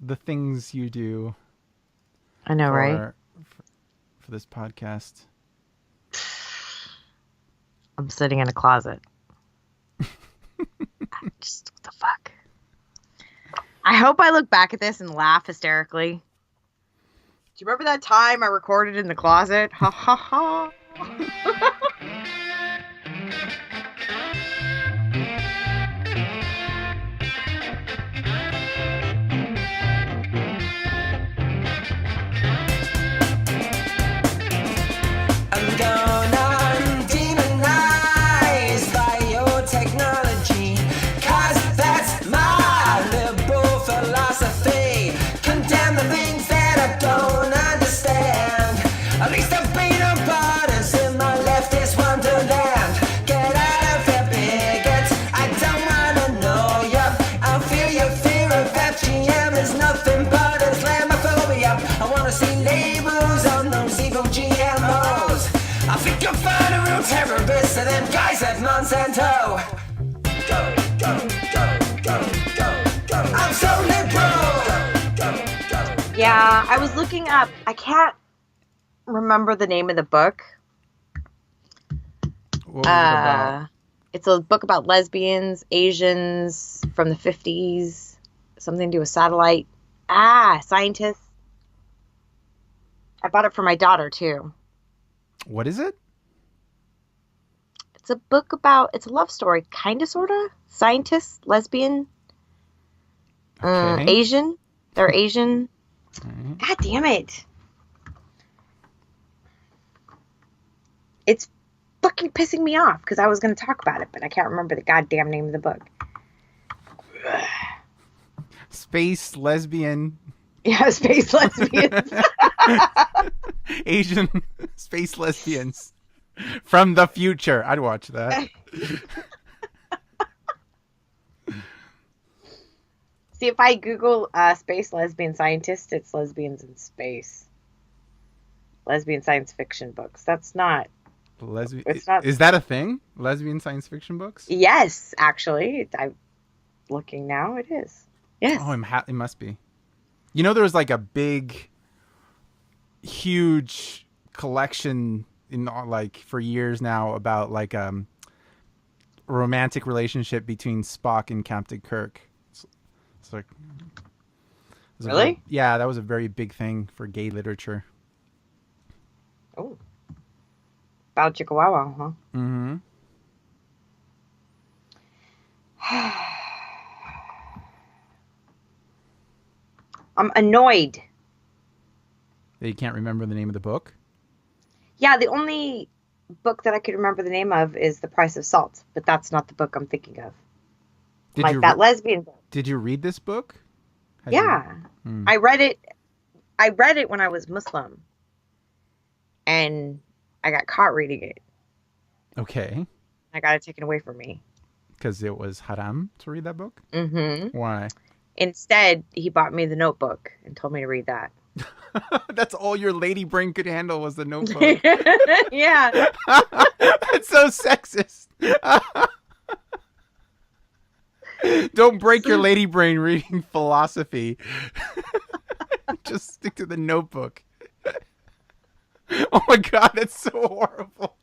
the things you do I know, right? for this podcast. I'm sitting in a closet. Just what the fuck? I hope I look back at this and laugh hysterically. Do you remember that time I recorded in the closet? Ha ha ha. I'm gonna demonize biotechnology, 'cause that's my liberal philosophy. Condemn the things that I don't understand. At least I'm peanut butters in my leftist wonderland. Get out of here, bigots. I don't wanna know ya. I feel your fear of FGM is nothing but Islamophobia. I wanna see labels on those evil GMOs. I think you'll find a real terrorist and them guys at Monsanto. Go, go, go, go, go, go. I'm so liberal. Go, go, go. Yeah, I was looking up. I can't remember the name of the book. What was it about? It's a book about lesbians, Asians from the 50s, something to do with satellite. Scientists. I bought it for my daughter too. What is it? It's a book about, it's a love story, kind of, sort of. Scientists, lesbian, Okay. Asian. They're Asian. Alright. God damn it. It's fucking pissing me off because I was going to talk about it, but I can't remember the goddamn name of the book. Space lesbian Yeah, space lesbians. Asian space lesbians from the future. I'd watch that. See, if I Google space lesbian scientist, it's lesbians in space. Lesbian science fiction books. That's not. Lesbian. It's not. Is that a thing? Lesbian science fiction books? Yes, actually. I'm looking now. It is. Yes. Oh, it must be. You know, there was like a big, huge collection in like for years now about like a romantic relationship between Spock and Captain Kirk. It's like, Really? Yeah, that was a very big thing for gay literature. Oh. About Chihuahua, huh? Mm-hmm. I'm annoyed. That you can't remember the name of the book? Yeah, the only book that I could remember the name of is The Price of Salt, but that's not the book I'm thinking of. Did Like you that lesbian book. Did you read this book? Have Yeah. Hmm. I read it when I was Muslim. And I got caught reading it. Okay. I got it taken away from me. Because it was haram to read that book? Mm-hmm. Why? Instead, he bought me the Notebook and told me to read that. That's all your lady brain could handle was the Notebook. Yeah. That's so sexist. Don't break your lady brain reading philosophy. Just stick to the Notebook. Oh my god, that's so horrible.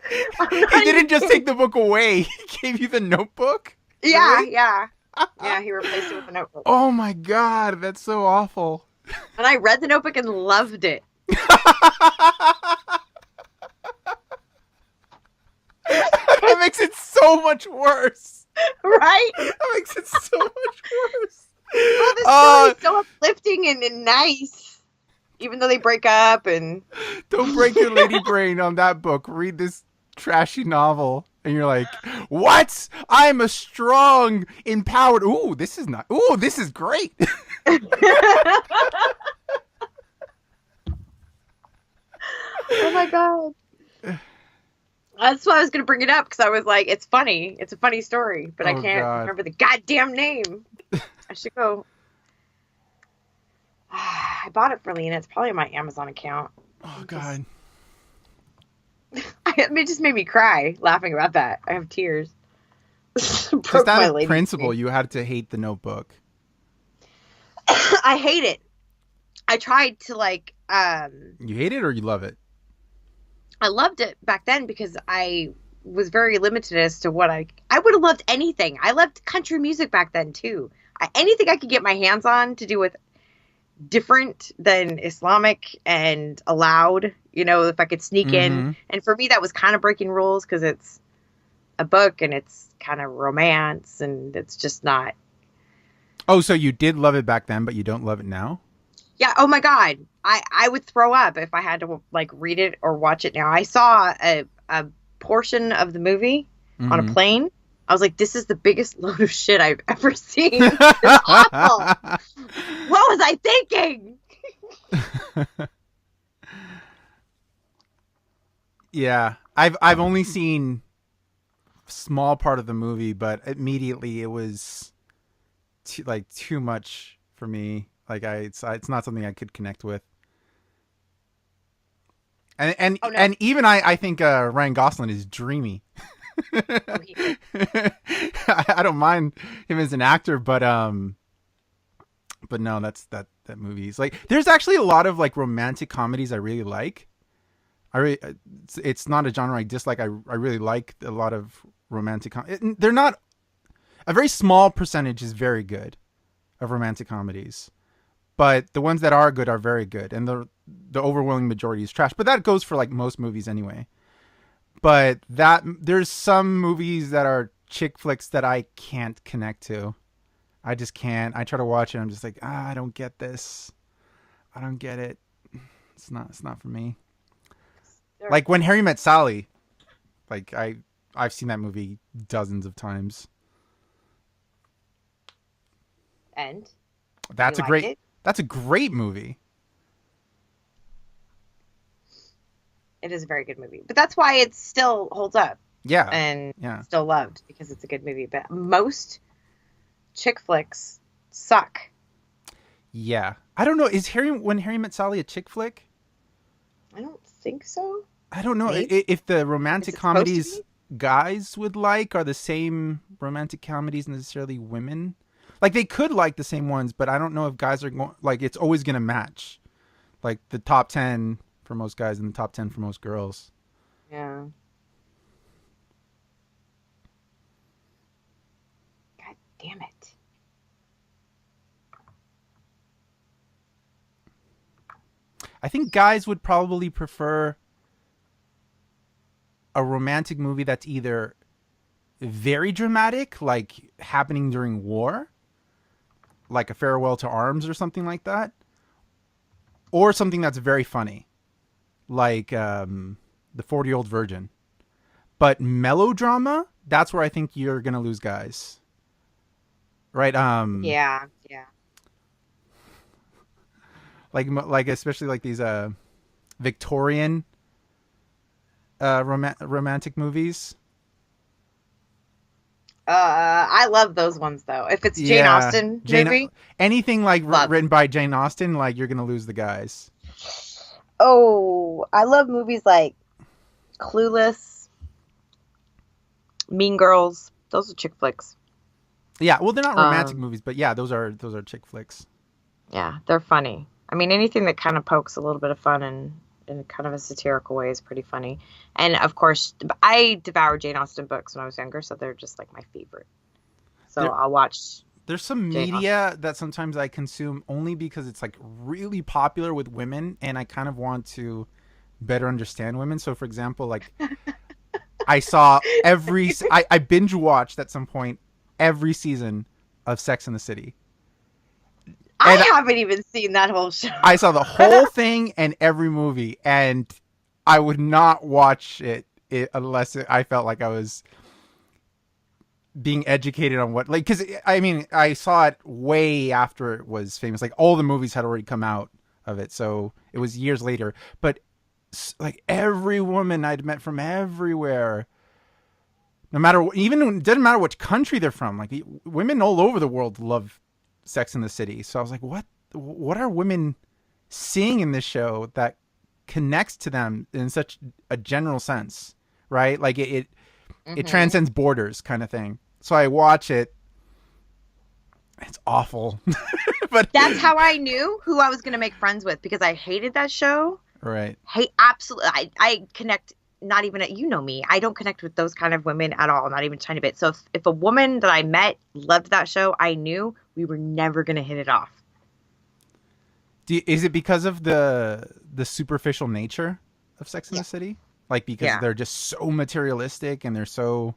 He didn't just take the book away. He gave you the Notebook? Yeah, Really? yeah. Yeah, he replaced it with a Notebook. Oh my god, that's so awful. And I read the Notebook and loved it. That makes it so much worse. Right? That makes it so much worse. Oh, this story is so uplifting and nice. Even though they break up and... Don't break your lady brain on that book. Read this trashy novel. And you're like, what? I'm a strong, empowered... Ooh, this is not... Ooh, this is great. Oh my god. That's why I was going to bring it up, because I was like, it's funny. It's a funny story, but I Oh, can't God. remember the goddamn name. I should go... I bought it for Lena. It's probably on my Amazon account. Oh, God. It just made me cry laughing about that. I have tears. Just Broke out my of lady principle, brain. you had to hate the Notebook. I hate it. I tried to You hate it or you love it? I loved it back then because I was very limited as to what I would have loved anything. I loved country music back then too. Anything I could get my hands on to do with different than Islamic and allowed, if I could sneak in. And for me, that was kind of breaking rules because it's a book and it's kind of romance and it's just not. Oh, so you did love it back then, but you don't love it now? Yeah. Oh my God. I would throw up if I had to read it or watch it now. I saw a portion of the movie on a plane. I was like, this is the biggest load of shit I've ever seen. It's awful. What was I thinking? Yeah. I've only seen a small part of the movie, but immediately it was too much for me. It's not something I could connect with. And Oh, no. and even I think Ryan Gosling is dreamy. I don't mind him as an actor, but no, that movie's there's actually a lot of romantic comedies I really like. It's not a genre I dislike. I really like a lot of romantic they're not a very small percentage is very good of romantic comedies. But the ones that are good are very good, and the overwhelming majority is trash. But that goes for most movies anyway. But there's some movies that are chick flicks that I can't connect to. I just can't. I try to watch it, and I'm just I don't get this. I don't get it. It's not for me. Like When Harry Met Sally. I've seen that movie dozens of times. And that's a great. That's a great movie. It is a very good movie. But that's why it still holds up. Yeah. And still loved because it's a good movie. But most chick flicks suck. Yeah. I don't know. Is When Harry Met Sally a chick flick? I don't think so. I don't know. Maybe. If the romantic comedies guys would are the same romantic comedies necessarily women. They could like the same ones, but I don't know if guys are going it's always going to match. The top 10 for most guys and the top 10 for most girls. Yeah. God damn it. I think guys would probably prefer a romantic movie that's either very dramatic, happening during war, like A Farewell to Arms or something like that, or something that's very funny, like The 40-Year-Old Virgin. But melodrama, that's where I think you're gonna lose guys, right? Yeah. Especially these Victorian romantic movies. I love those ones though. If it's Jane Austen movie, anything written by Jane Austen, you're gonna lose the guys. Oh, I love movies like Clueless, Mean Girls. Those are chick flicks. Yeah, well, they're not romantic movies, but yeah, those are chick flicks. Yeah, they're funny. I mean, anything that kind of pokes a little bit of fun and in kind of a satirical way is pretty funny. And of course, I devoured Jane Austen books when I was younger, so they're just my favorite. So I'll watch. There's some media that sometimes I consume only because it's really popular with women, and I kind of want to better understand women. So, for example, I saw I binge watched at some point every season of Sex and the City. I haven't even seen that whole show. I saw the whole thing and every movie, and I would not watch it unless I felt like I was being educated on what, because I saw it way after it was famous. All the movies had already come out of it, so it was years later. But every woman I'd met from everywhere, no matter even it doesn't matter which country they're from, women all over the world love Sex and the City. So I was like, what are women seeing in this show that connects to them in such a general sense, right? It transcends borders kind of thing. So I watch it. It's awful. But That's how I knew who I was going to make friends with, because I hated that show. right. Absolutely. I connect, not even, you know me, I don't connect with those kind of women at all, not even a tiny bit. So if a woman that I met loved that show, I knew we were never going to hit it off. Is it because of the superficial nature of Sex and the City? Like, because they're just so materialistic and they're so,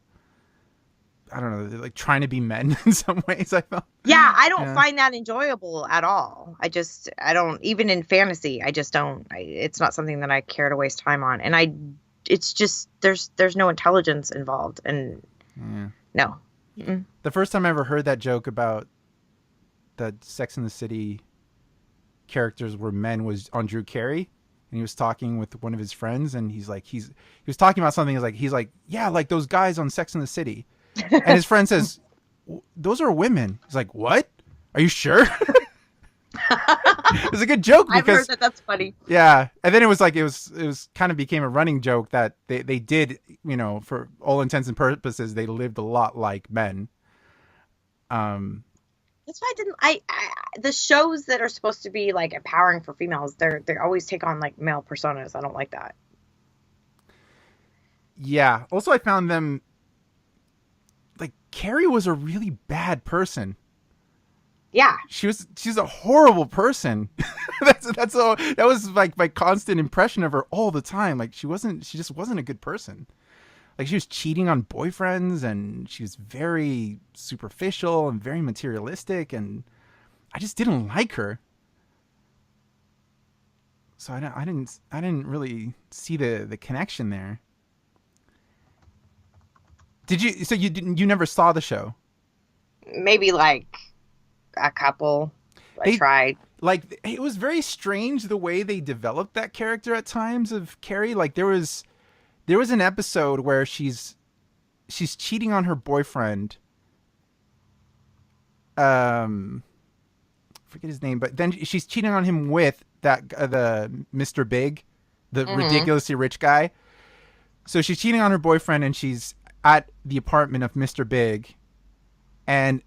I don't know, they're like trying to be men in some ways, I felt. Yeah, I don't find that enjoyable at all. I don't, even in fantasy, I just don't, it's not something that I care to waste time on. And it's just, there's no intelligence involved. And no. Mm-mm. The first time I ever heard that joke about the Sex and the City characters were men was on Drew Carey. And he was talking with one of his friends, and he was talking about something. He's like, yeah, like those guys on Sex and the City. And his friend says, those are women. He's like, what? Are you sure? It was a good joke because I've heard that. That's funny. Yeah. And then it was like, it was kind of became a running joke that they did, you know, for all intents and purposes, they lived a lot like men. That's why I the shows that are supposed to be like empowering for females, they always take on like male personas. I don't like that. Yeah. Also, I found them, like, Carrie was a really bad person. Yeah. She's a horrible person. That was like my constant impression of her all the time. Like, she just wasn't a good person. Like, she was cheating on boyfriends, and she was very superficial and very materialistic, and I just didn't like her. So I didn't really see the connection there. Did you? So you never saw the show? Maybe like a couple. I tried. Like, it was very strange the way they developed that character at times of Carrie. Like, there was an episode where she's cheating on her boyfriend. Forget his name, but then she's cheating on him with the Mr. Big, the ridiculously rich guy. So she's cheating on her boyfriend, and she's at the apartment of Mr. Big, and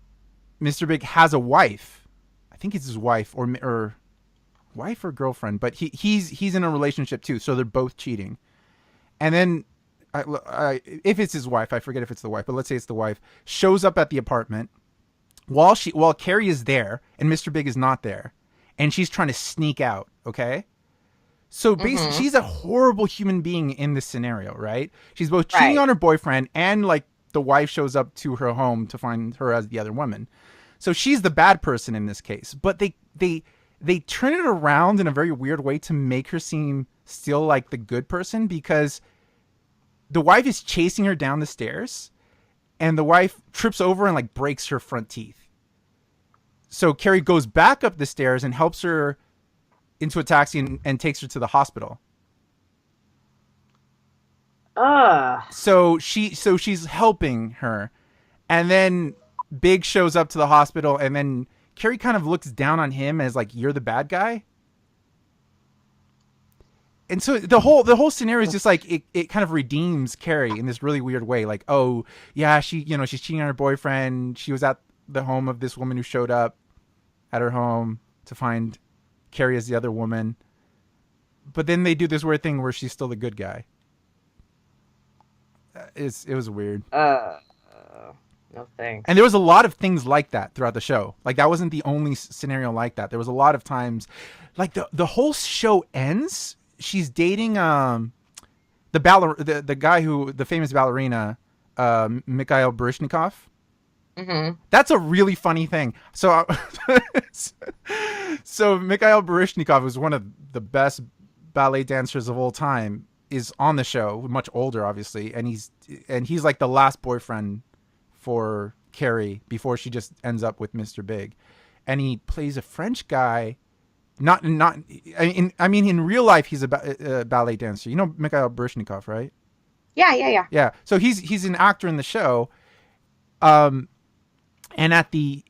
Mr. Big has a wife. I think it's his wife or wife or girlfriend, but he's in a relationship too. So they're both cheating. And then, if it's his wife, I forget if it's the wife, but let's say it's the wife, shows up at the apartment while Carrie is there and Mr. Big is not there, and she's trying to sneak out. Okay, so basically, she's a horrible human being in this scenario, right? She's both cheating on her boyfriend, and like the wife shows up to her home to find her as the other woman. So she's the bad person in this case, but they turn it around in a very weird way to make her seem still like the good person, because the wife is chasing her down the stairs, and the wife trips over and like breaks her front teeth. So Carrie goes back up the stairs and helps her into a taxi and takes her to the hospital. So she's helping her, and then Big shows up to the hospital, and then Carrie kind of looks down on him as like, you're the bad guy. And so the whole scenario is just like, it kind of redeems Carrie in this really weird way. Like, oh yeah, she's cheating on her boyfriend. She was at the home of this woman who showed up at her home to find Carrie as the other woman. But then they do this weird thing where she's still the good guy. It was weird. No thanks. And there was a lot of things like that throughout the show. Like, that wasn't the only scenario like that. There was a lot of times, like the whole show ends. She's dating the guy the famous ballerina, Mikhail Baryshnikov. Mm-hmm. That's a really funny thing. So Mikhail Baryshnikov, who's one of the best ballet dancers of all time, is on the show, much older obviously, and he's like the last boyfriend for Carrie before she just ends up with Mr. Big, and he plays a French guy. I mean, in real life, he's a ballet dancer. You know Mikhail Baryshnikov, right? Yeah. Yeah. So he's an actor in the show, and at the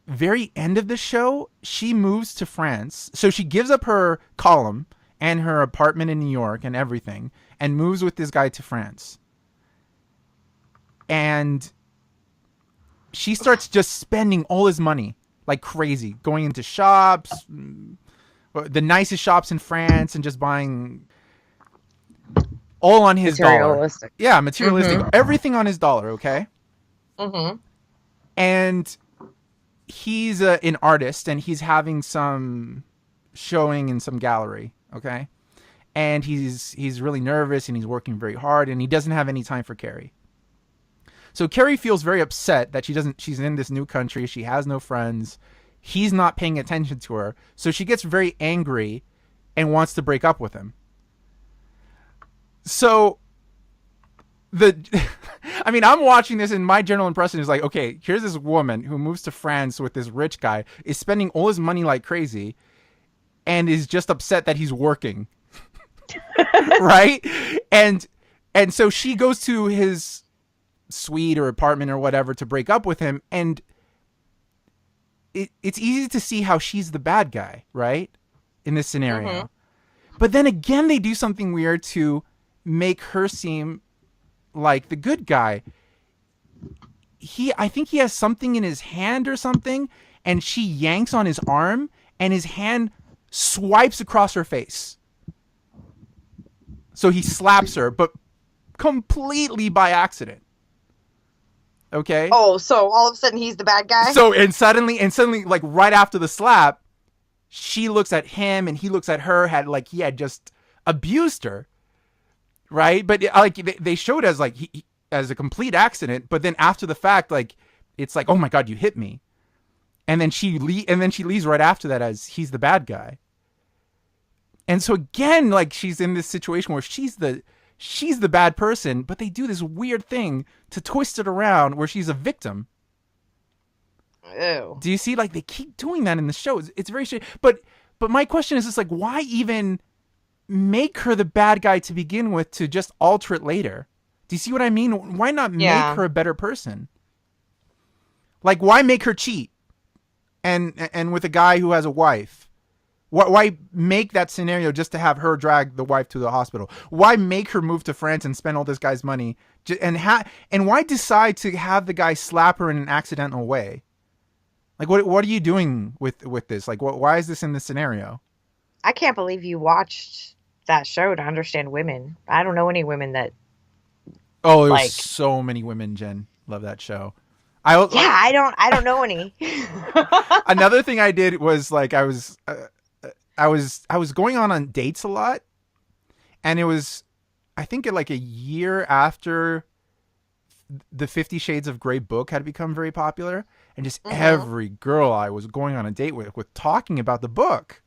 very end of the show, she moves to France. So she gives up her column and her apartment in New York and everything, and moves with this guy to France. And she starts just spending all his money. like crazy, going into shops, the nicest shops in France, and just buying all on his dollar. Materialistic. Yeah, materialistic. Everything on his dollar, okay? Mm-hmm. And he's an artist, and he's having some showing in some gallery, okay? And he's really nervous, and he's working very hard, and he doesn't have any time for Carrie. So Carrie feels very upset that she's in this new country, she has no friends, he's not paying attention to her, so she gets very angry and wants to break up with him. So I'm watching this, and my general impression is like, okay, here's this woman who moves to France with this rich guy, is spending all his money like crazy, and is just upset that he's working. Right? And so she goes to his suite or apartment or whatever to break up with him, and it's easy to see how she's the bad guy, right? In this scenario. Mm-hmm. But then again, they do something weird to make her seem like the good guy. I think he has something in his hand or something, and she yanks on his arm, and his hand swipes across her face. So he slaps her, but completely by accident. Okay? Oh, so all of a sudden he's the bad guy? So, and suddenly, like right after the slap, she looks at him and he looks at her, like he had just abused her. Right? But like they showed as like as a complete accident, but then after the fact, like it's like, oh my God, you hit me. And then she leaves right after that as he's the bad guy. And so again, like she's in this situation where she's the bad person, but they do this weird thing to twist it around where she's a victim. Ew. Do you see? Like they keep doing that in the show. It's very strange. But my question is just like, why even make her the bad guy to begin with to just alter it later? Do you see what I mean? Why not make her a better person? Like, why make her cheat? And with a guy who has a wife? Why make that scenario just to have her drag the wife to the hospital? Why make her move to France and spend all this guy's money? And why decide to have the guy slap her in an accidental way? Like, what are you doing with this? Like, why is this in this scenario? I can't believe you watched that show to understand women. I don't know any women that. Oh, there's so many women, Jen, love that show. I don't know any. Another thing I did was like I was going on dates a lot, and it was, I think, like a year after the 50 Shades of Grey book had become very popular, and just every girl I was going on a date with talking about the book.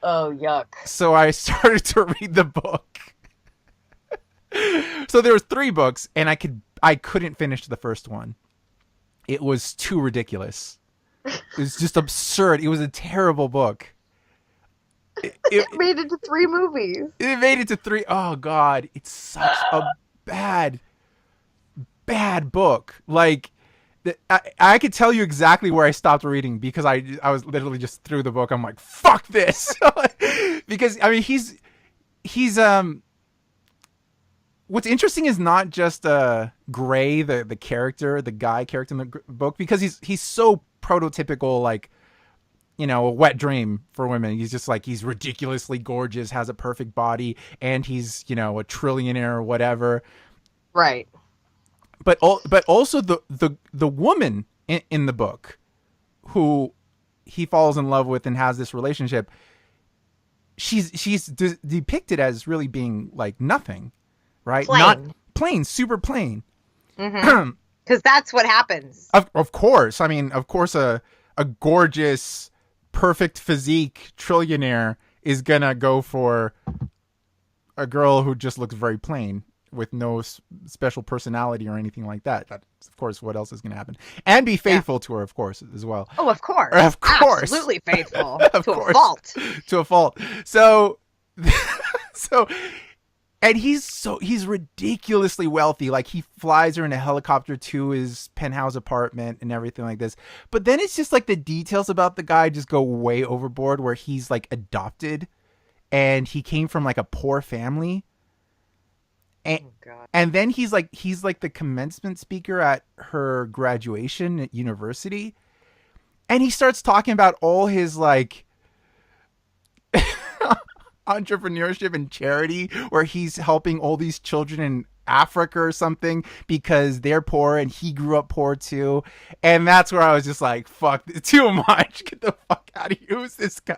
Oh, yuck. So I started to read the book. So there was 3 books, and I couldn't finish the first one. It was too ridiculous. It was just absurd. It was a terrible book. It made it to 3 movies. It made it to 3. Oh God, it's such a bad book. Like, I could tell you exactly where I stopped reading because I was literally just through the book. I'm like, fuck this, because I mean he's what's interesting is not just Gray, the character, the guy character in the book, because he's so prototypical, like, you know, a wet dream for women. He's just like, he's ridiculously gorgeous, has a perfect body, and he's, you know, a trillionaire or whatever. Right. But also the woman in the book who he falls in love with and has this relationship, she's depicted as really being like nothing, right? Plain. Not plain, super plain. Mm-hmm. Because that's what happens. Of course. I mean, of course, a gorgeous, perfect physique trillionaire is gonna go for a girl who just looks very plain with no special personality or anything like that. That's, of course, what else is going to happen. And be faithful to her, of course, as well. Oh, of course. Of course. Absolutely faithful. Of to course. a fault. To a fault. So, and he's ridiculously wealthy. Like, he flies her in a helicopter to his penthouse apartment and everything like this. But then it's just like the details about the guy just go way overboard, where he's like adopted and he came from like a poor family. And then he's like the commencement speaker at her graduation at university. And he starts talking about all his like entrepreneurship and charity, where he's helping all these children in Africa or something because they're poor and he grew up poor too. And that's where I was just like, fuck, too much. Get the fuck out of here. Who's this guy?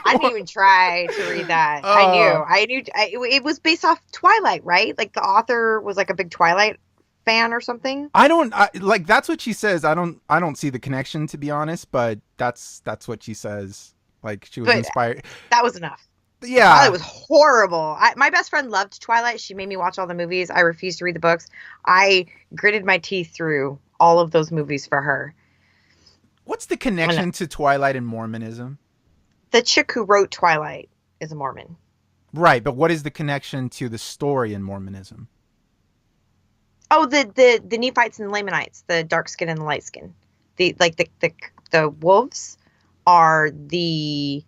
I didn't even try to read that. I knew it was based off Twilight, right? Like the author was like a big Twilight fan or something. Like that's what she says. I don't see the connection, to be honest, but that's what she says. Like she was inspired. That was enough. Yeah. Twilight was horrible. My best friend loved Twilight. She made me watch all the movies. I refused to read the books. I gritted my teeth through all of those movies for her. What's the connection to Twilight and Mormonism? The chick who wrote Twilight is a Mormon. Right, but what is the connection to the story in Mormonism? Oh, the Nephites and the Lamanites, the dark skin and the light skin. The wolves are the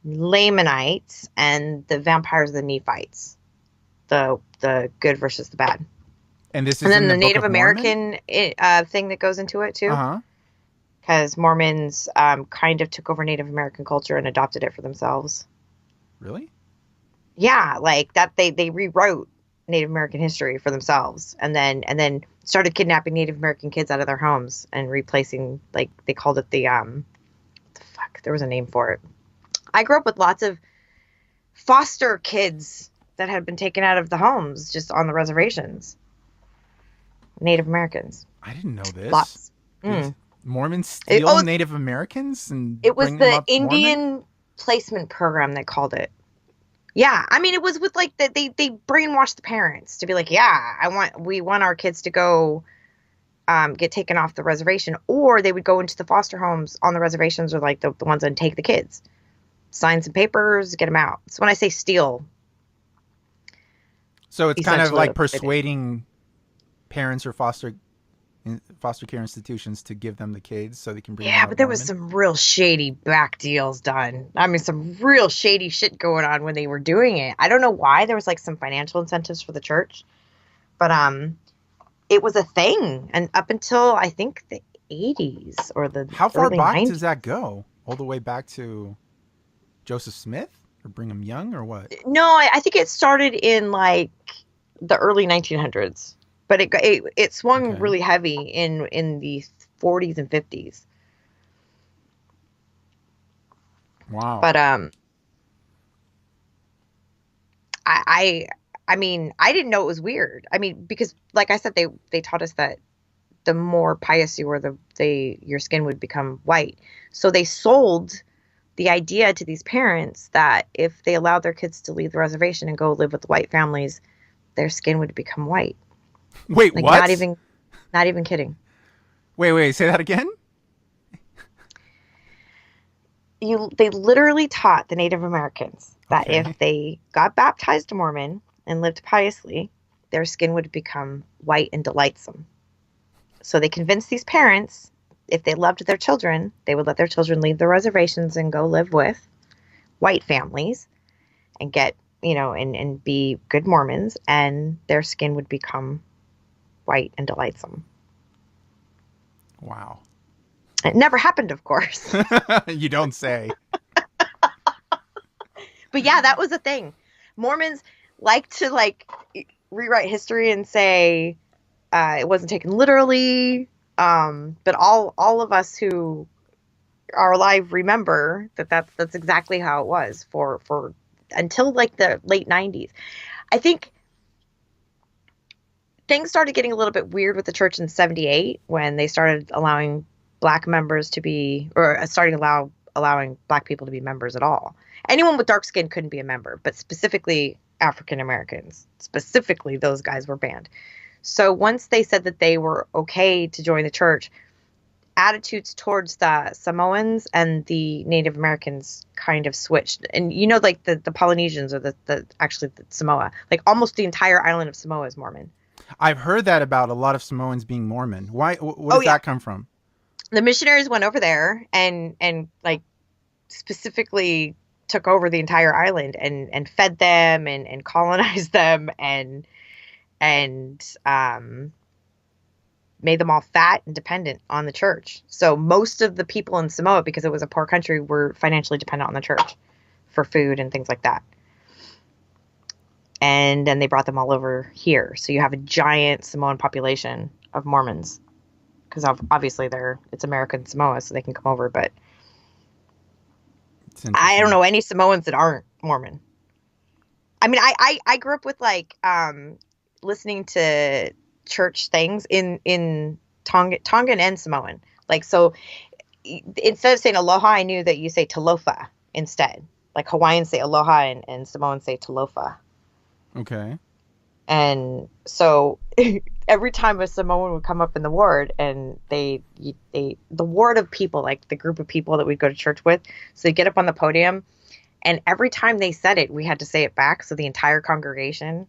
Lamanites and the vampires are the Nephites. The good versus the bad. And this is and then in the Book Native of American thing that goes into it too. Uh-huh. Because Mormons kind of took over Native American culture and adopted it for themselves. Really? Yeah, like that they rewrote Native American history for themselves, and then started kidnapping Native American kids out of their homes and replacing, like they called it the fuck, there was a name for it. I grew up with lots of foster kids that had been taken out of the homes just on the reservations. Native Americans. I didn't know this. Lots. Mormons steal Native Americans and it was bring them the up Indian Mormon? placement program they called it. Yeah, I mean it was with like they brainwashed the parents to be like, yeah, we want our kids to go get taken off the reservation, or they would go into the foster homes on the reservations, or like the ones that take the kids, sign some papers, get them out. So when I say steal, so it's kind of like persuading parents or foster care institutions to give them the kids so they can bring them up but there Mormon. was some real shady back deals done. I mean, some real shady shit going on when they were doing it. I don't know why. There was like some financial incentives for the church, but it was a thing, and up until I think the 80s or the how far early back 90s. does that go? All the way back to Joseph Smith or Brigham Young or what? No, I think it started in like the early 1900s, but it swung really heavy in the 40s and 50s. Wow. But I mean, I didn't know it was weird. I mean, because like I said, they taught us that the more pious you were, your skin would become white. So they sold the idea to these parents that if they allowed their kids to leave the reservation and go live with white families, their skin would become white. Wait, like, what? Not even kidding. Wait, say that again? They literally taught the Native Americans that if they got baptized Mormon and lived piously, their skin would become white and delightsome. So they convinced these parents, if they loved their children, they would let their children leave the reservations and go live with white families and get, and be good Mormons, and their skin would become white and delightsome. Wow. It never happened, of course. You don't say. But yeah, that was a thing. Mormons like to rewrite history and say it wasn't taken literally. But all of us who are alive remember that's exactly how it was for until like the late 90s. I think things started getting a little bit weird with the church in 78 when they started allowing black members to be, or allowing black people to be members at all. Anyone with dark skin couldn't be a member, but specifically African Americans, specifically those guys were banned. So once they said that they were okay to join the church, attitudes towards the Samoans and the Native Americans kind of switched. And like the Polynesians or the Samoa, like almost the entire island of Samoa is Mormon. I've heard that about a lot of Samoans being Mormon. Why? What does that come from? The missionaries went over there and like specifically took over the entire island and fed them and colonized them and made them all fat and dependent on the church. So most of the people in Samoa, because it was a poor country, were financially dependent on the church for food and things like that. And then they brought them all over here. So you have a giant Samoan population of Mormons, because obviously it's American Samoa, so they can come over. But I don't know any Samoans that aren't Mormon. I mean, I grew up with like listening to church things in Tongan and Samoan. Like, so instead of saying aloha, I knew that you say talofa instead. Like Hawaiians say aloha and Samoans say talofa. Okay. And so every time a Samoan would come up in the ward, and the ward of people, like the group of people that we'd go to church with, so they get up on the podium, and every time they said it, we had to say it back. So the entire congregation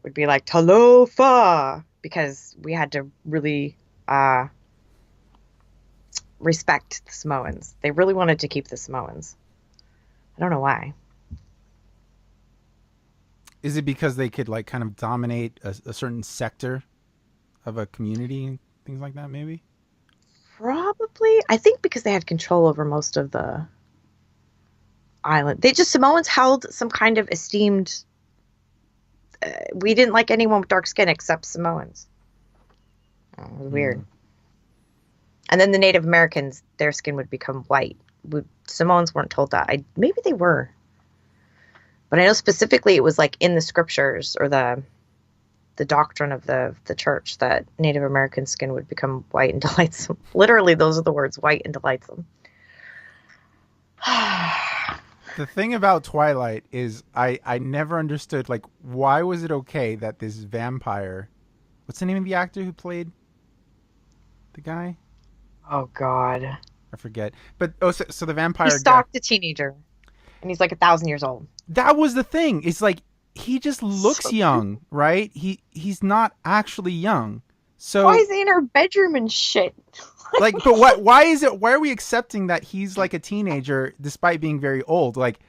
would be like, Talofa, because we had to really respect the Samoans. They really wanted to keep the Samoans. I don't know why. Is it because they could like kind of dominate a certain sector of a community and things like that, maybe? Probably. I think because they had control over most of the island. Samoans held some kind of esteemed... we didn't like anyone with dark skin except Samoans. It was weird. And then the Native Americans, their skin would become white. Samoans weren't told that. Maybe they were. But I know specifically it was like in the scriptures or the doctrine of the church that Native American skin would become white and delightsome. Literally, those are the words, white and delightsome. The thing about Twilight is I never understood, like, why was it okay that this vampire... What's the name of the actor who played the guy? Oh, God. I forget. But, so the vampire he stalked a teenager. And he's like 1,000 years old. That was the thing. It's like, he just looks young, right? He's not actually young. So why is he in her bedroom and shit? Like, but why are we accepting that he's like a teenager despite being very old? Like,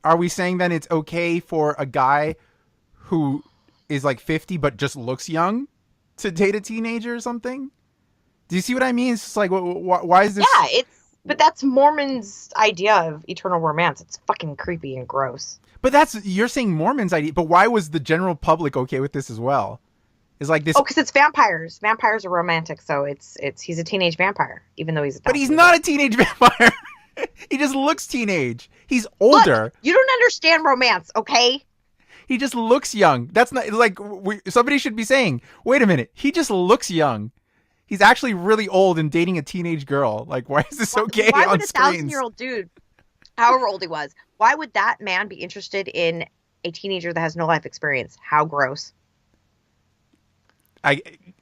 are we saying then it's okay for a guy who is like 50 but just looks young to date a teenager or something? Do you see what I mean? It's just like, why is this? Yeah, but that's Mormons' idea of eternal romance. It's fucking creepy and gross. But you're saying Mormons' idea, but why was the general public okay with this as well? It's like this. Oh, because it's vampires. Vampires are romantic, so he's a teenage vampire, even though he's But he's not a teenage vampire. He just looks teenage. He's older. Look, you don't understand romance, okay? He just looks young. That's not like somebody should be saying, wait a minute, he just looks young. He's actually really old and dating a teenage girl. Like, why is this okay why on would a screens? 1,000-year-old dude, however old he was, why would that man be interested in a teenager that has no life experience? How gross.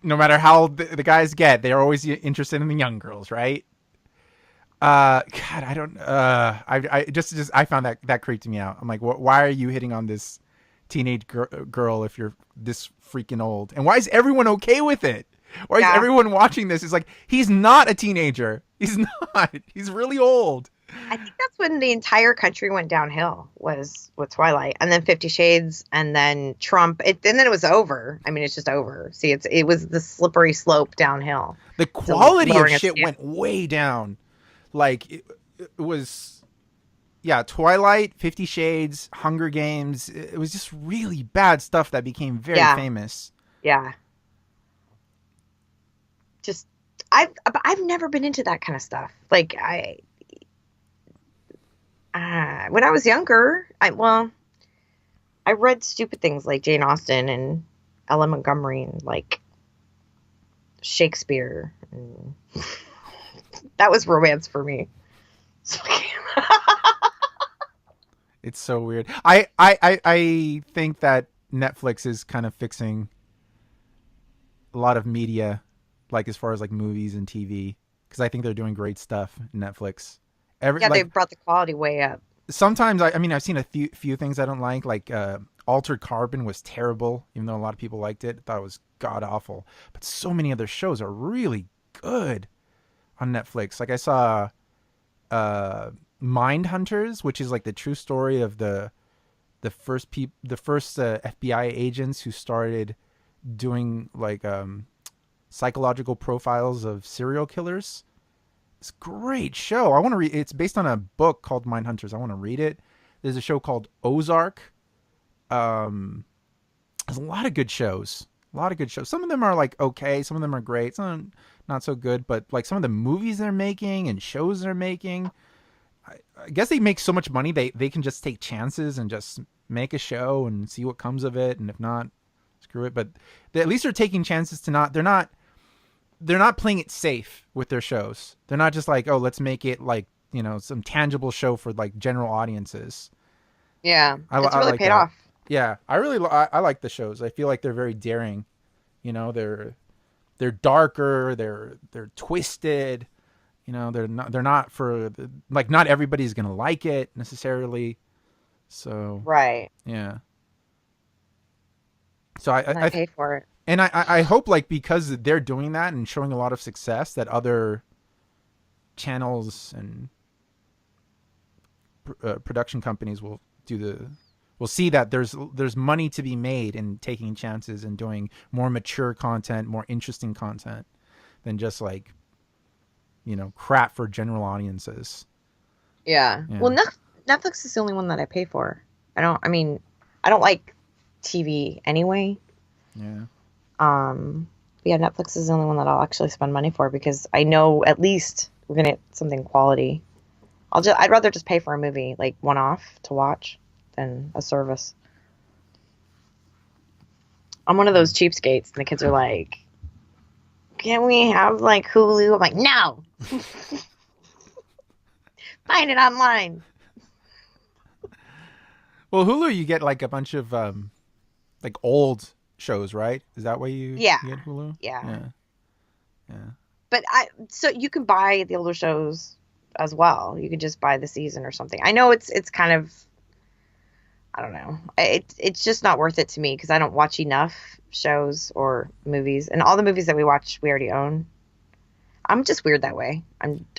No matter how the guys get, they're always interested in the young girls, right? God, I don't. I found that creeped me out. I'm like, why are you hitting on this teenage girl if you're this freaking old? And why is everyone okay with it? Why is everyone watching this? It's like, he's not a teenager. He's not. He's really old. I think that's when the entire country went downhill, was with Twilight, and then 50 Shades, and then Trump. And then it was over. I mean, it's just over. See, it was the slippery slope downhill. The quality of shit went way down. Like, it was, Twilight, 50 Shades, Hunger Games. It was just really bad stuff that became very famous. Yeah. Just, I've never been into that kind of stuff. Like, when I was younger, I read stupid things like Jane Austen and Ella Montgomery and like Shakespeare. And that was romance for me. It's so weird. I think that Netflix is kind of fixing a lot of media, like as far as like movies and TV, because I think they're doing great stuff. Netflix. They've brought the quality way up. Sometimes, I mean, I've seen a few things I don't like Altered Carbon was terrible, even though a lot of people liked it. I thought it was god-awful. But so many other shows are really good on Netflix. Like, I saw Mindhunters, which is like the true story of the first FBI agents who started doing like psychological profiles of serial killers. It's a great show. I want to read. It's based on a book called Mindhunters. I want to read it. There's a show called Ozark. There's a lot of good shows. A lot of good shows. Some of them are like okay. Some of them are great. Some of them not so good. But like some of the movies they're making and shows they're making, I guess they make so much money they can just take chances and just make a show and see what comes of it. And if not, screw it. But at least they're taking chances to not. They're not playing it safe with their shows. They're not just like, oh, let's make it like, you know, some tangible show for like general audiences. Yeah, it's really like paid that. off. Yeah, I like the shows. I feel like they're very daring. You know, they're darker. They're twisted. You know, they're not for like not everybody's gonna like it necessarily. So Right. yeah. So I pay for it. And I hope like because they're doing that and showing a lot of success that other channels and production companies will see that there's money to be made in taking chances and doing more mature content, more interesting content than just like, you know, crap for general audiences. Yeah. Well, Netflix is the only one that I pay for. I don't like TV anyway. Yeah. Yeah, Netflix is the only one that I'll actually spend money for because I know at least we're gonna get something quality. I'd rather just pay for a movie like one off to watch than a service. I'm one of those cheapskates, and the kids are like, "Can we have like Hulu?" I'm like, "No, find it online." Well, Hulu, you get like a bunch of like old shows, right? Is that why you get Hulu? Yeah. Yeah. But so you can buy the older shows as well. You could just buy the season or something. I know it's kind of, I don't know. It's just not worth it to me because I don't watch enough shows or movies, and all the movies that we watch we already own. I'm just weird that way.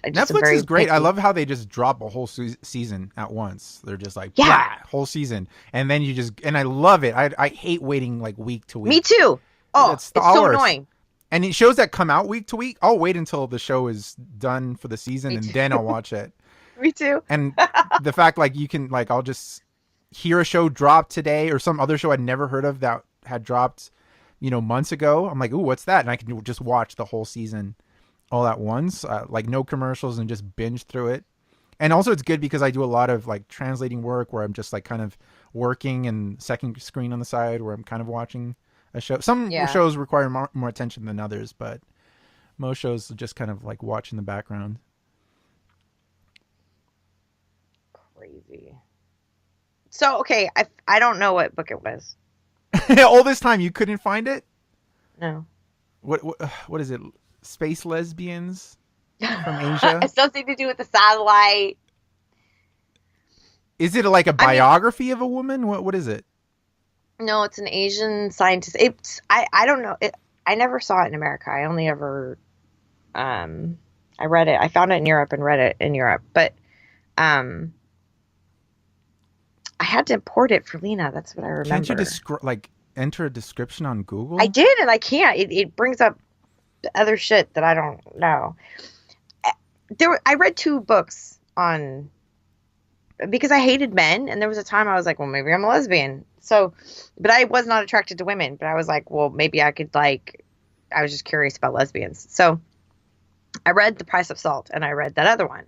Netflix is great. Picky. I love how they just drop a whole season at once. They're just like, whole season. And then and I love it. I hate waiting like week to week. Me too. Oh, it's so annoying. And it shows that come out week to week. I'll wait until the show is done for the season and then I'll watch it. Me too. And the fact like you can like, I'll just hear a show drop today or some other show I'd never heard of that had dropped, you know, months ago. I'm like, ooh, what's that? And I can just watch the whole season all at once, like no commercials and just binge through it. And also it's good because I do a lot of like translating work where I'm just like kind of working and second screen on the side where I'm kind of watching a show. Some shows require more attention than others, but most shows just kind of like watch in the background. Crazy. So, okay, I don't know what book it was. All this time you couldn't find it? No. What is it? Space lesbians from Asia? It's something to do with the satellite. Is it like a biography of a woman? What is it? No, it's an Asian scientist. I don't know. I never saw it in America. I only ever I read it. I found it in Europe and read it in Europe. But I had to import it for Lena. That's what I remember. Can't you enter a description on Google? I did, and I can't. It brings up other shit that I don't know. I read 2 books on because I hated men, and there was a time I was like, well, maybe I'm a lesbian. So, but I was not attracted to women. But I was like, well, maybe I could like. I was just curious about lesbians. So, I read The Price of Salt, and I read that other one.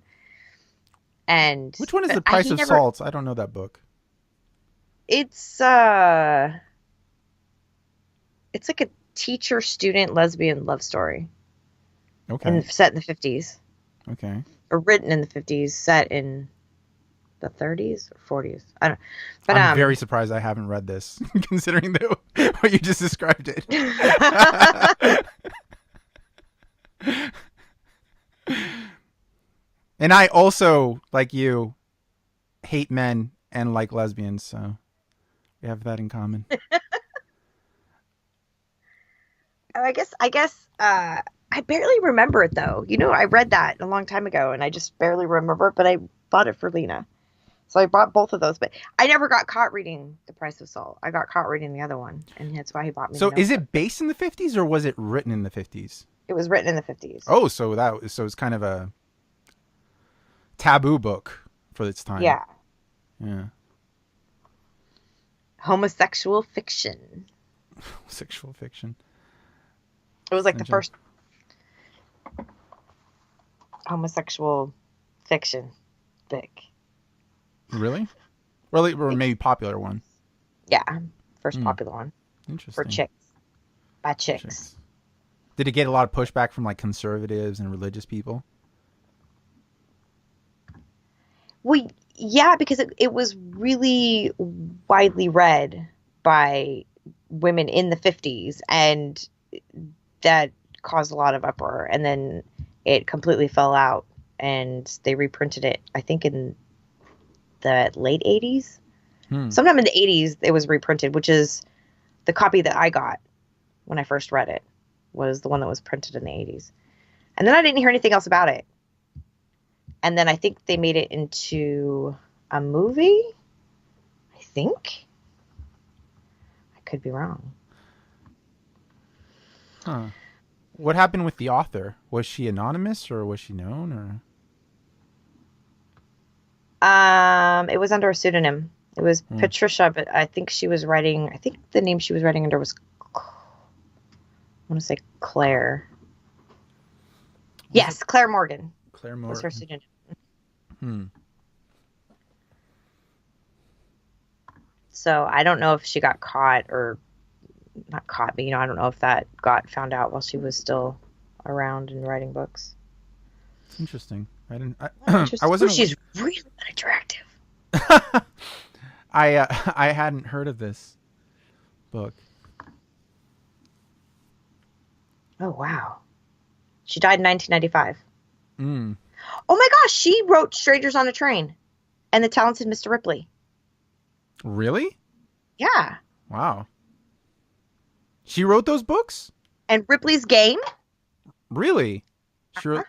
And which one is The Price of Salt? I don't know that book. It's like a teacher-student lesbian love story. Okay. And set in the 50s. Okay. Or written in the 50s, set in the 30s or 40s. I don't know. But I'm very surprised I haven't read this, considering what you just described it. And I also, like you, hate men and like lesbians, so we have that in common. I guess I barely remember it though. You know, I read that a long time ago and I just barely remember it, but I bought it for Lena. So I bought both of those, but I never got caught reading The Price of Salt. I got caught reading the other one, and that's why he bought me. So the is notebook. it based in the 50s or was it written in the 50s? It was written in the 50s. Oh, so it's kind of a taboo book for its time. Yeah. Yeah. Homosexual fiction. Sexual fiction. It was like the first homosexual fiction book. Really? Or maybe popular one. Yeah, first popular one Interesting. for chicks. By chicks. Did it get a lot of pushback from like conservatives and religious people? Well, yeah, because it was really widely read by women in the 50s, and that caused a lot of uproar. And then it completely fell out, and they reprinted it, I think, in the late 80s. Sometime in the 80s, it was reprinted, which is the copy that I got when I first read it, was the one that was printed in the 80s. And then I didn't hear anything else about it. And then I think they made it into a movie, I think. I could be wrong. Huh. What happened with the author? Was she anonymous or was she known? Or It was under a pseudonym. It was Patricia, but I think she was writing, I think the name she was writing under was, I want to say Claire. Yes, Claire Morgan. Claire Morgan was her pseudonym. So I don't know if she got caught or not caught, but I don't know if that got found out while she was still around and writing books. It's interesting. I didn't. Interesting. I wasn't. She's really unattractive. I hadn't heard of this book. Oh wow, she died in 1995. Oh my gosh, she wrote Strangers on a Train and The Talented Mr. Ripley. Really? Yeah. Wow. She wrote those books? And Ripley's Game? Really? She wrote...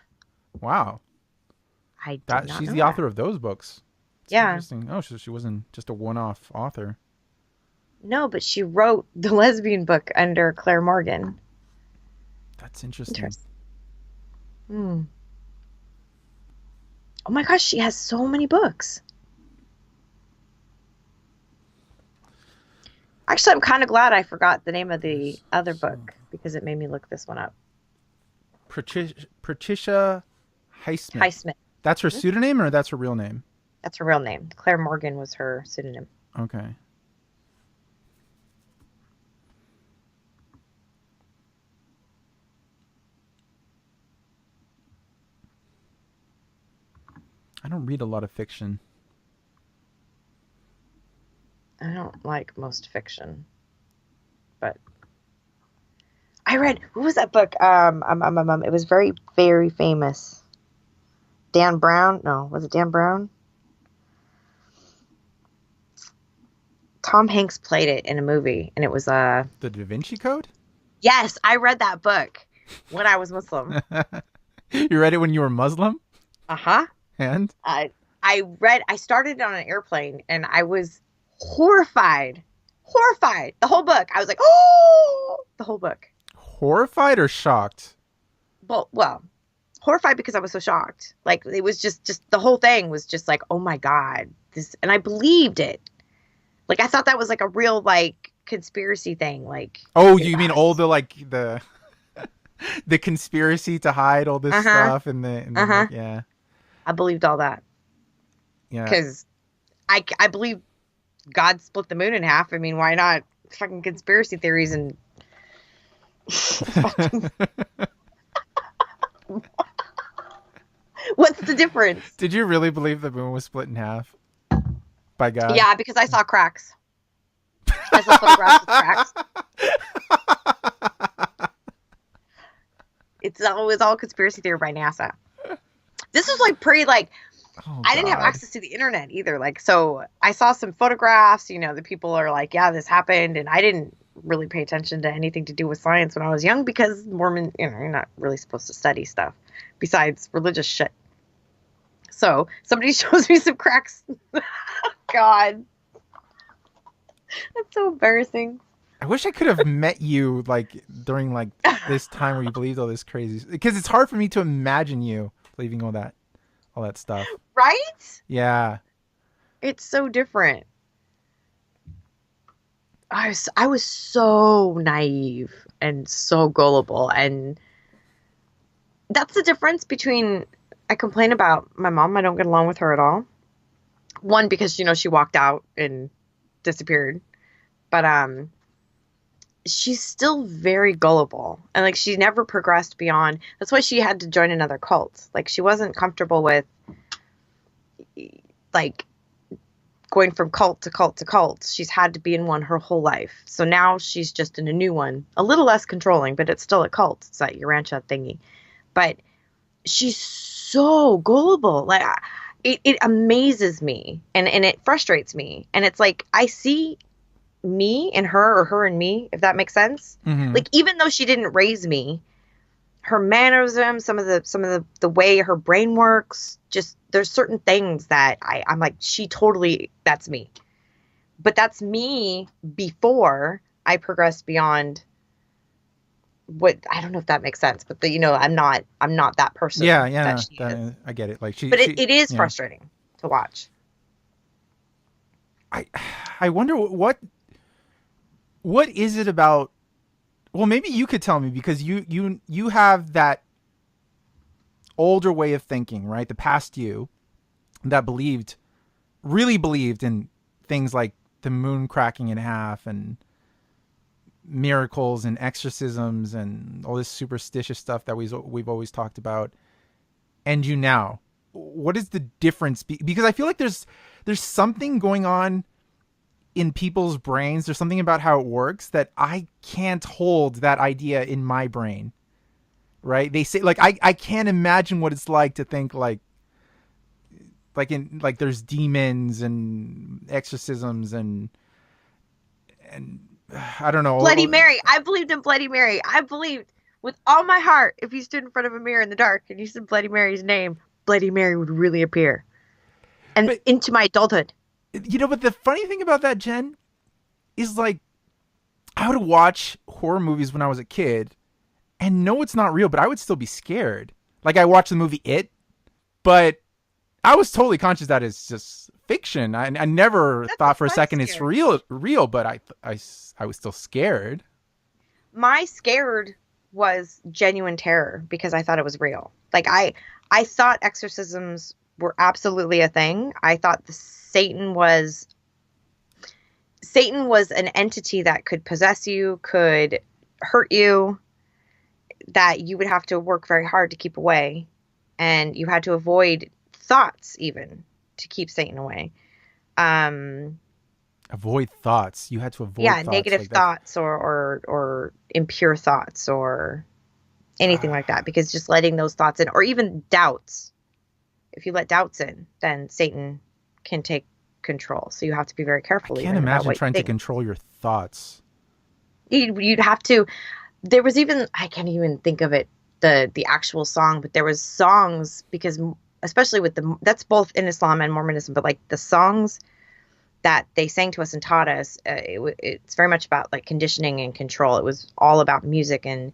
Wow. I did not she's know the that. author of those books. It's Yeah. Interesting. Oh, she wasn't just a one-off author. No, but she wrote the lesbian book under Claire Morgan. That's interesting. Oh my gosh, she has so many books. Actually, I'm kind of glad I forgot the name of the other book because it made me look this one up. Patricia Highsmith. Highsmith. That's her pseudonym or that's her real name? That's her real name. Claire Morgan was her pseudonym. Okay. I don't read a lot of fiction. I don't like most fiction, but I read, what was that book? It was very, very famous. Dan Brown? No, was it Dan Brown? Tom Hanks played it in a movie, and it was The Da Vinci Code? Yes, I read that book when I was Muslim. You read it when you were Muslim? Uh-huh. And? I started on an airplane, and I was horrified. The whole book. I was like, oh, the whole book. Horrified or shocked? Well, horrified because I was so shocked. Like, it was just the whole thing was just like, oh my God, this, and I believed it. Like, I thought that was like a real, like, conspiracy thing. Like, oh, you mean all the, like, the conspiracy to hide all this stuff and the yeah. I believed all that. Yeah. Because I believe God split the moon in half. I mean, why not fucking conspiracy theories and what's the difference? Did you really believe the moon was split in half by God? Yeah, because I saw cracks. I saw photographs with cracks. It's all conspiracy theory by NASA. This was like I didn't have access to the internet either. Like, so I saw some photographs, the people are like, yeah, this happened. And I didn't really pay attention to anything to do with science when I was young because Mormon, you're not really supposed to study stuff besides religious shit. So somebody shows me some cracks God. That's so embarrassing. I wish I could have met you like during like this time where you believed all this crazy, because it's hard for me to imagine you believing all that stuff. Right? Yeah. It's so different. I was so naive and so gullible, and that's the difference between, I complain about my mom. I don't get along with her at all. One, because she walked out and disappeared, but she's still very gullible, and like she never progressed beyond. That's why she had to join another cult. Like she wasn't comfortable with like going from cult to cult to cult. She's had to be in one her whole life. So now she's just in a new one, a little less controlling, but it's still a cult. It's that Urantia thingy. But she's so gullible. Like it amazes me, and it frustrates me. And it's like I see me in her, or her and me, if that makes sense. Mm-hmm. Like even though she didn't raise me, her mannerisms, some of the way her brain works, just there's certain things that I'm like, that's me. But that's me before I progressed beyond what, I don't know if that makes sense, but I'm not that person. Yeah, I get it. Like but it is frustrating to watch. I wonder what is it about. Well, maybe you could tell me, because you have that older way of thinking, right? The past you that really believed in things like the moon cracking in half and miracles and exorcisms and all this superstitious stuff that we've always talked about. And you now, what is the difference? Because I feel like there's something going on in people's brains. There's something about how it works that I can't hold that idea in my brain, right? They say, like, I can't imagine what it's like to think like there's demons and exorcisms and I don't know. Bloody Mary. I believed in Bloody Mary. I believed with all my heart, if you stood in front of a mirror in the dark and you said Bloody Mary's name, Bloody Mary would really appear. And into my adulthood. But the funny thing about that, Jen, is like I would watch horror movies when I was a kid and know it's not real, but I would still be scared. Like I watched the movie It, but I was totally conscious that it's just fiction. I never thought for a second it's real, but I was still scared. My scared was genuine terror because I thought it was real. Like I thought exorcisms were absolutely a thing. I thought Satan was an entity that could possess you, could hurt you, that you would have to work very hard to keep away, and you had to avoid thoughts even to keep Satan away. Avoid thoughts. You had to avoid thoughts, negative like thoughts or impure thoughts or anything like that, because just letting those thoughts in, or even doubts. If you let doubts in, then Satan can take control. So you have to be very careful. I can't imagine trying to control your thoughts. You'd have to. There was even, I can't even think of it, the actual song, but there was songs, because especially with that's both in Islam and Mormonism, but like the songs that they sang to us and taught us, it's very much about like conditioning and control. It was all about music and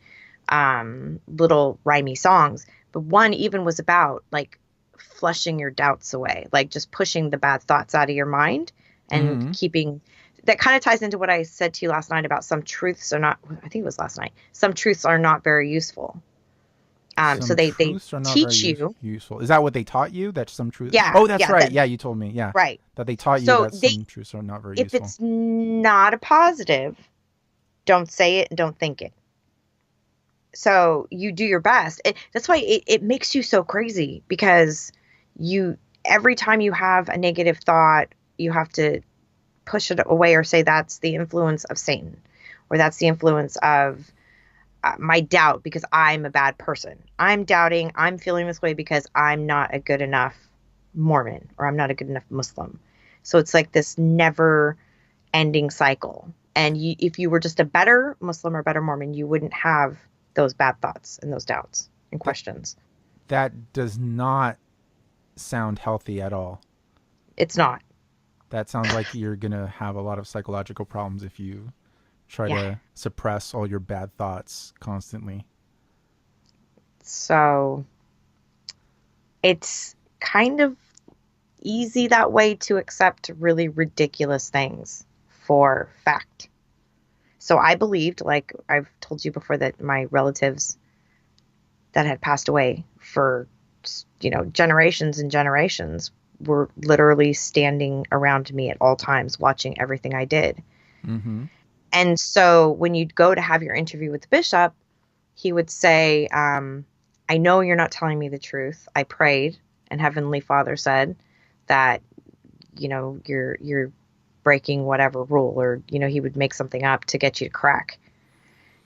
little rhymey songs. But one even was about like flushing your doubts away, like just pushing the bad thoughts out of your mind and keeping. That kind of ties into what I said to you last night about some truths are not. I think it was last night. Some truths are not very useful. So they teach you. Useful. Is that what they taught you? That some truths. Yeah. Oh, that's right. You told me. Yeah. Right. That they taught you that some truths are not very useful. If it's not a positive, don't say it and don't think it. So you do your best. That's why it makes you so crazy, because every time you have a negative thought, you have to push it away or say that's the influence of Satan, or that's the influence of my doubt because I'm a bad person. I'm doubting. I'm feeling this way because I'm not a good enough Mormon, or I'm not a good enough Muslim. So it's like this never ending cycle. And if you were just a better Muslim or better Mormon, you wouldn't have those bad thoughts and those doubts and questions. That does not sound healthy at all. It's not. That sounds like you're gonna have a lot of psychological problems if you try Yeah. to suppress all your bad thoughts constantly. So it's kind of easy that way to accept really ridiculous things for fact. So I believed, like I've told you before, that my relatives that had passed away for, generations and generations were literally standing around me at all times, watching everything I did. Mm-hmm. And so when you'd go to have your interview with the bishop, he would say, I know you're not telling me the truth. I prayed, and Heavenly Father said that, you're breaking whatever rule, or, he would make something up to get you to crack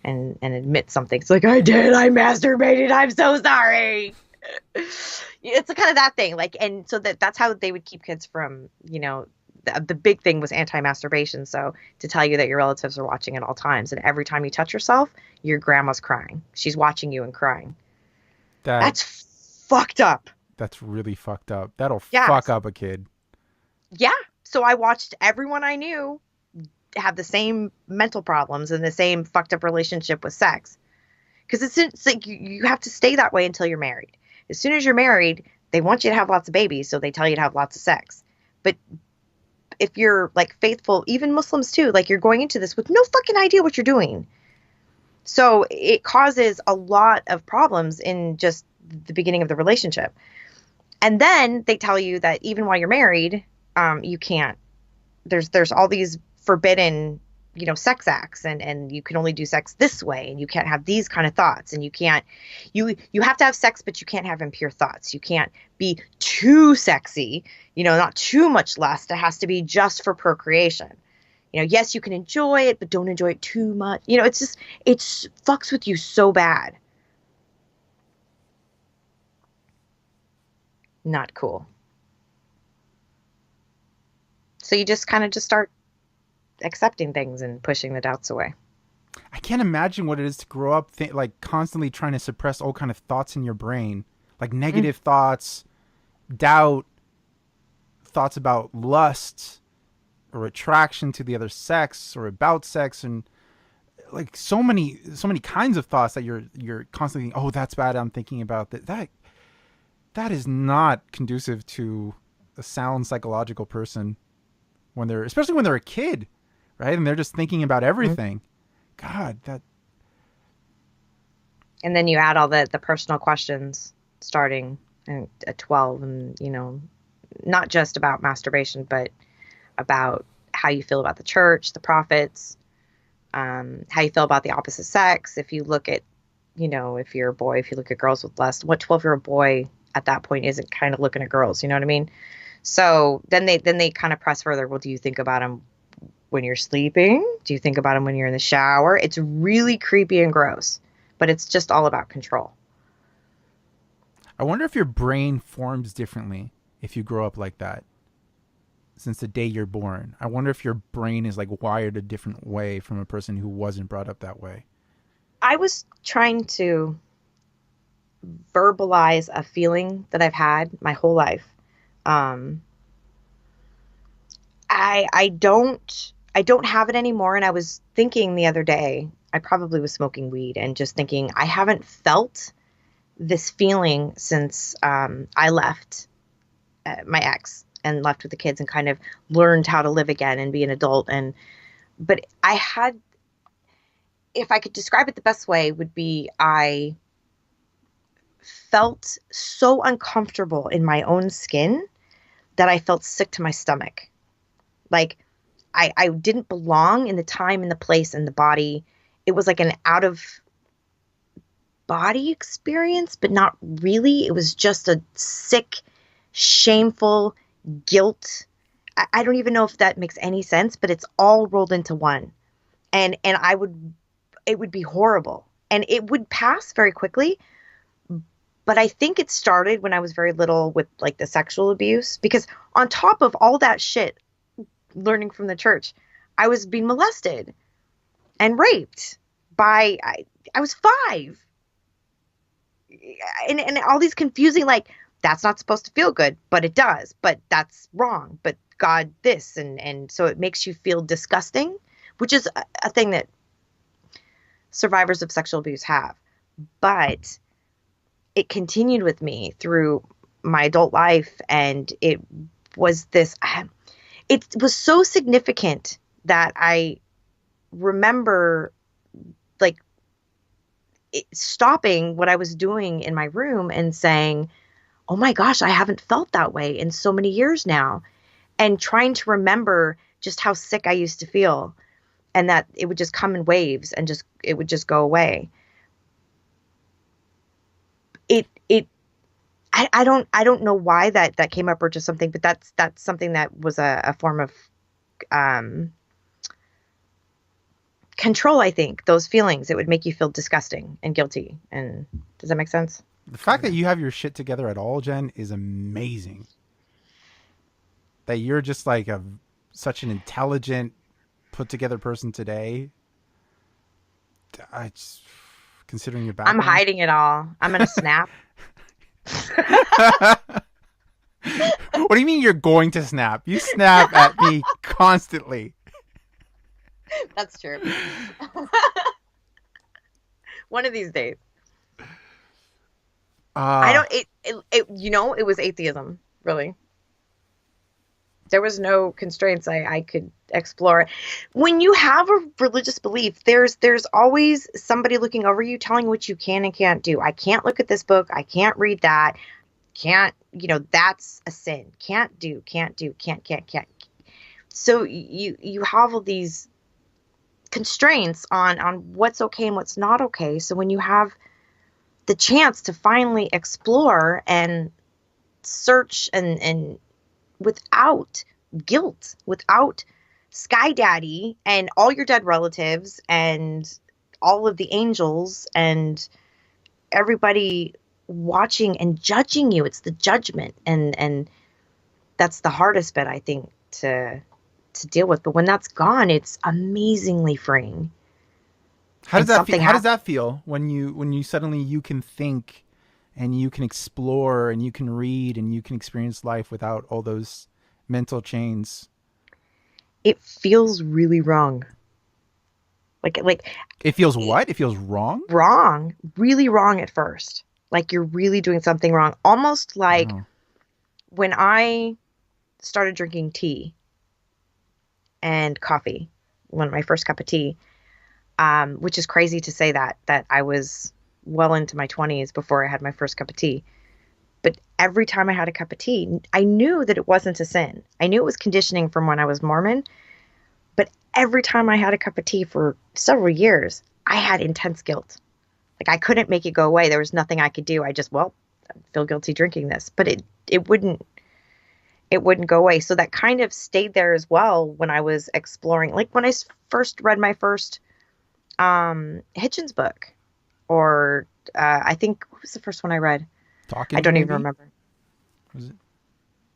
and admit something. It's like, I masturbated. I'm so sorry. It's kind of that thing. Like, and so that's how they would keep kids from, the big thing was anti-masturbation. So to tell you that your relatives are watching at all times, and every time you touch yourself, your grandma's crying. She's watching you and crying. That's fucked up. That's really fucked up. That'll Yeah. fuck up a kid. Yeah. So I watched everyone I knew have the same mental problems and the same fucked up relationship with sex. Because it's like you have to stay that way until you're married. As soon as you're married, they want you to have lots of babies, so they tell you to have lots of sex. But if you're like faithful, even Muslims too, like you're going into this with no fucking idea what you're doing. So it causes a lot of problems in just the beginning of the relationship. And then they tell you that even while you're married, you can't. There's all these forbidden, sex acts, and you can only do sex this way, and you can't have these kind of thoughts, and you have to have sex, but you can't have impure thoughts. You can't be too sexy, not too much lust. It has to be just for procreation. Yes, you can enjoy it, but don't enjoy it too much. It fucks with you so bad. Not cool. So you just kind of start accepting things and pushing the doubts away. I can't imagine what it is to grow up like constantly trying to suppress all kind of thoughts in your brain, like negative thoughts, doubt, thoughts about lust or attraction to the other sex or about sex, and like so many kinds of thoughts that you're constantly thinking, oh, that's bad, I'm thinking about that is not conducive to a sound psychological person especially when they're a kid, right? And they're just thinking about everything. God, that. And then you add all the personal questions starting at 12, and, not just about masturbation, but about how you feel about the church, the prophets, how you feel about the opposite sex. If you look at, if you're a boy, if you look at girls with lust, what 12-year-old boy at that point isn't kind of looking at girls? You know what I mean? So then they kind of press further. Well, do you think about them when you're sleeping? Do you think about them when you're in the shower? It's really creepy and gross, but it's just all about control. I wonder if your brain forms differently if you grow up like that. Since the day you're born, I wonder if your brain is like wired a different way from a person who wasn't brought up that way. I was trying to verbalize a feeling that I've had my whole life. I don't have it anymore. And I was thinking the other day, I probably was smoking weed and just thinking, I haven't felt this feeling since I left my ex and left with the kids and kind of learned how to live again and be an adult. But if I could describe it the best way, would be I felt so uncomfortable in my own skin that I felt sick to my stomach. Like I didn't belong in the time and the place and the body. It was like an out of body experience, but not really. It was just a sick, shameful guilt. I don't even know if that makes any sense, but it's all rolled into one. And it would be horrible. And it would pass very quickly. But I think it started when I was very little with like the sexual abuse, because on top of all that shit, learning from the church, I was being molested and raped by, I was 5. And all these confusing, like that's not supposed to feel good, but it does. But that's wrong. But God, this. And so it makes you feel disgusting, which is a thing that survivors of sexual abuse have. But it continued with me through my adult life. And it was so significant that I remember like stopping what I was doing in my room and saying, oh my gosh, I haven't felt that way in so many years now. And trying to remember just how sick I used to feel, and that it would just come in waves and it would just go away. I don't know why that came up or just something, but that's something that was a form of control. I think those feelings, it would make you feel disgusting and guilty. And does that make sense? The fact that you have your shit together at all, Jen, is amazing. That you're just like such an intelligent, put together person today. Considering your background. I'm hiding it all. I'm gonna snap. What do you mean you're going to snap? You snap at me constantly. That's true. One of these days. I don't. It was atheism. Really. There was no constraints I could explore. When you have a religious belief, there's always somebody looking over you, telling what you can and can't do. I can't look at this book. I can't read that. Can't, that's a sin. Can't do, can't. So you have all these constraints on what's okay and what's not okay. So when you have the chance to finally explore and search and without guilt, without Sky Daddy and all your dead relatives and all of the angels and everybody watching and judging you. It's the judgment. And that's the hardest bit, I think, to deal with. But when that's gone, it's amazingly freeing. How does that feel? How does that feel when you suddenly you can think and you can explore and you can read and you can experience life without all those mental chains? It feels really wrong. Like it feels what? It feels wrong? Wrong. Really wrong at first. Like you're really doing something wrong. Almost like when I started drinking tea and coffee, my first cup of tea, which is crazy to say that I was well into my 20s before I had my first cup of tea. But every time I had a cup of tea, I knew that it wasn't a sin. I knew it was conditioning from when I was Mormon. But every time I had a cup of tea for several years, I had intense guilt. Like I couldn't make it go away. There was nothing I could do. I feel guilty drinking this. But it wouldn't go away. So that kind of stayed there as well when I was exploring. Like when I first read my first Hitchens book. Or I think, what was the first one I read? Dawkins, I don't even maybe? remember. Was it?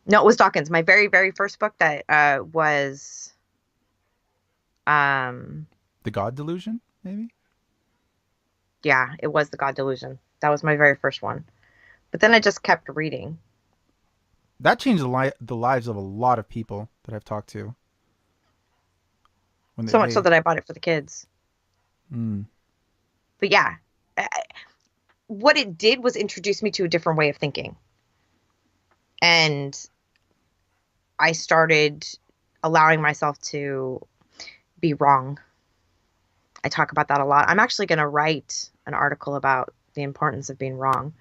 No, it was Dawkins. My very, very first book that was... The God Delusion, maybe? Yeah, it was The God Delusion. That was my very first one. But then I just kept reading. That changed the lives of a lot of people that I've talked to. So much so that I bought it for the kids. Mm. But yeah, what it did was introduce me to a different way of thinking. And I started allowing myself to be wrong. I talk about that a lot. I'm actually going to write an article about the importance of being wrong,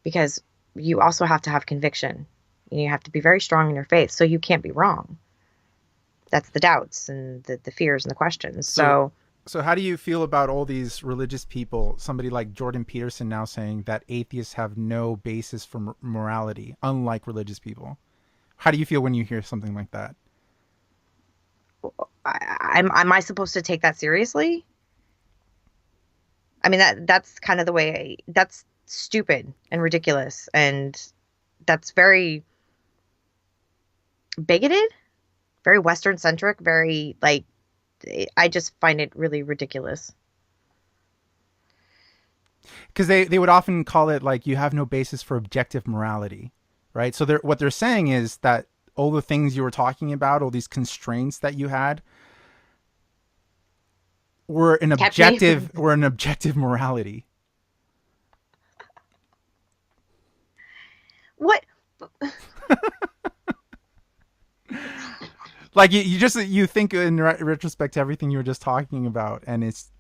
because you also have to have conviction. You have to be very strong in your faith, so you can't be wrong. That's the doubts and the fears and the questions. So how do you feel about all these religious people, somebody like Jordan Peterson now saying that atheists have no basis for morality, unlike religious people? How do you feel when you hear something like that? Am I supposed to take that seriously? I mean, that's kind of the way that's stupid and ridiculous. And that's very bigoted, very Western centric, very like, I just find it really ridiculous. Because they would often call it like, you have no basis for objective morality. right? So what they're saying is that all the things you were talking about, all these constraints that you had, were an objective morality. What? Like you think in retrospect to everything you were just talking about, and it's,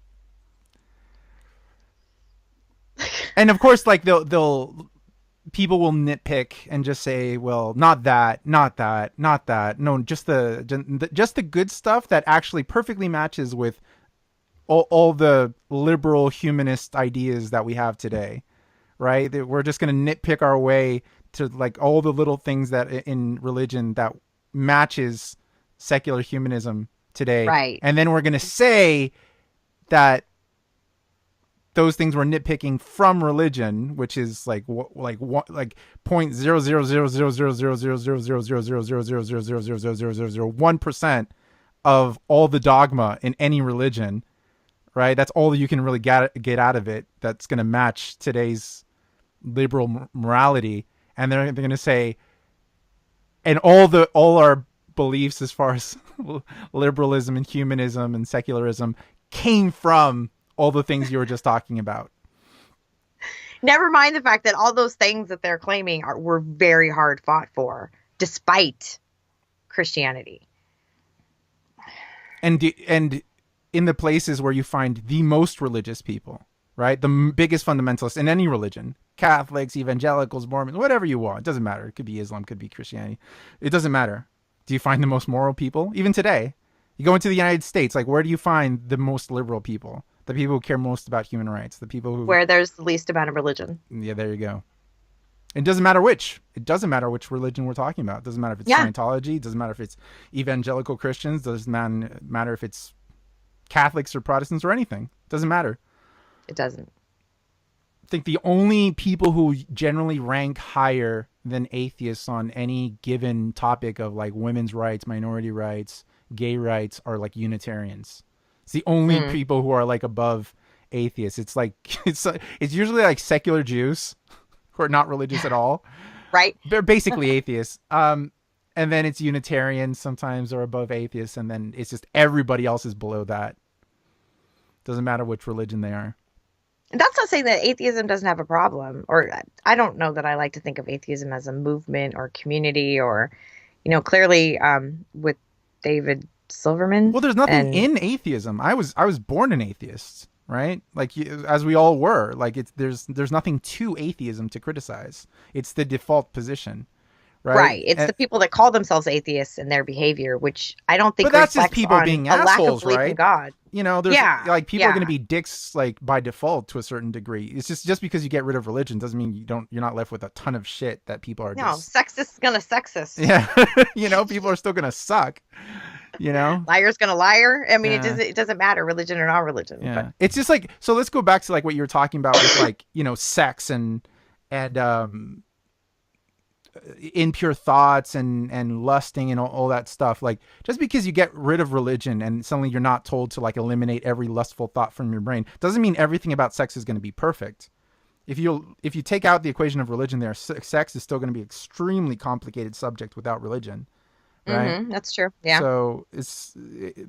and of course, like they'll people will nitpick and just say, well, not that, no, just the good stuff that actually perfectly matches with all the liberal humanist ideas that we have today, right? That we're just going to nitpick our way to like all the little things that in religion that matches secular humanism today. Right. And then we're going to say that those things we're nitpicking from religion, which is like 0.0000000000000000000000001% of all the dogma in any religion, right? That's all you can really get out of it. That's going to match today's liberal morality, and they're going to say, and all our beliefs as far as liberalism and humanism and secularism came from all the things you were just talking about. Never mind the fact that all those things that they're claiming were very hard fought for, despite Christianity. And in the places where you find the most religious people, right? The biggest fundamentalists in any religion, Catholics, evangelicals, Mormons, whatever you want. It doesn't matter. It could be Islam, could be Christianity. It doesn't matter. Do you find the most moral people? Even today, you go into the United States, like where do you find the most liberal people? The people who care most about human rights, the people who... Where there's the least amount of religion. Yeah, there you go. It doesn't matter which. It doesn't matter which religion we're talking about. It doesn't matter if it's Scientology. It doesn't matter if it's evangelical Christians. It doesn't matter if it's Catholics or Protestants or anything. It doesn't matter. It doesn't. I think the only people who generally rank higher than atheists on any given topic of like women's rights, minority rights, gay rights are like Unitarians. It's the only people who are like above atheists. It's like it's usually like secular Jews who are not religious at all. Right. They're basically atheists. And then it's Unitarians sometimes are above atheists, and then it's just everybody else is below that. Doesn't matter which religion they are. That's not saying that atheism doesn't have a problem, or I don't know that I like to think of atheism as a movement or community, or, clearly with David Silverman. Well, there's nothing in atheism. I was born an atheist, right? Like as we all were. Like there's nothing to atheism to criticize. It's the default position, right? Right. It's the people that call themselves atheists and their behavior, which I don't think. But that's just people being assholes, right? In God. There's like people are going to be dicks like by default to a certain degree. It's just because you get rid of religion doesn't mean you're not left with a ton of shit that people are. No, sexist is gonna sexist. Yeah, people are still gonna suck. Liar's gonna liar. I mean, it doesn't matter, religion or not religion. Yeah, but. It's just like, so let's go back to like what you were talking about with like sex and impure thoughts and lusting and all that stuff. Like just because you get rid of religion and suddenly you're not told to like eliminate every lustful thought from your brain doesn't mean everything about sex is going to be perfect. If you take out the equation of religion there, sex is still going to be an extremely complicated subject without religion. Right. Mm-hmm, that's true. Yeah. So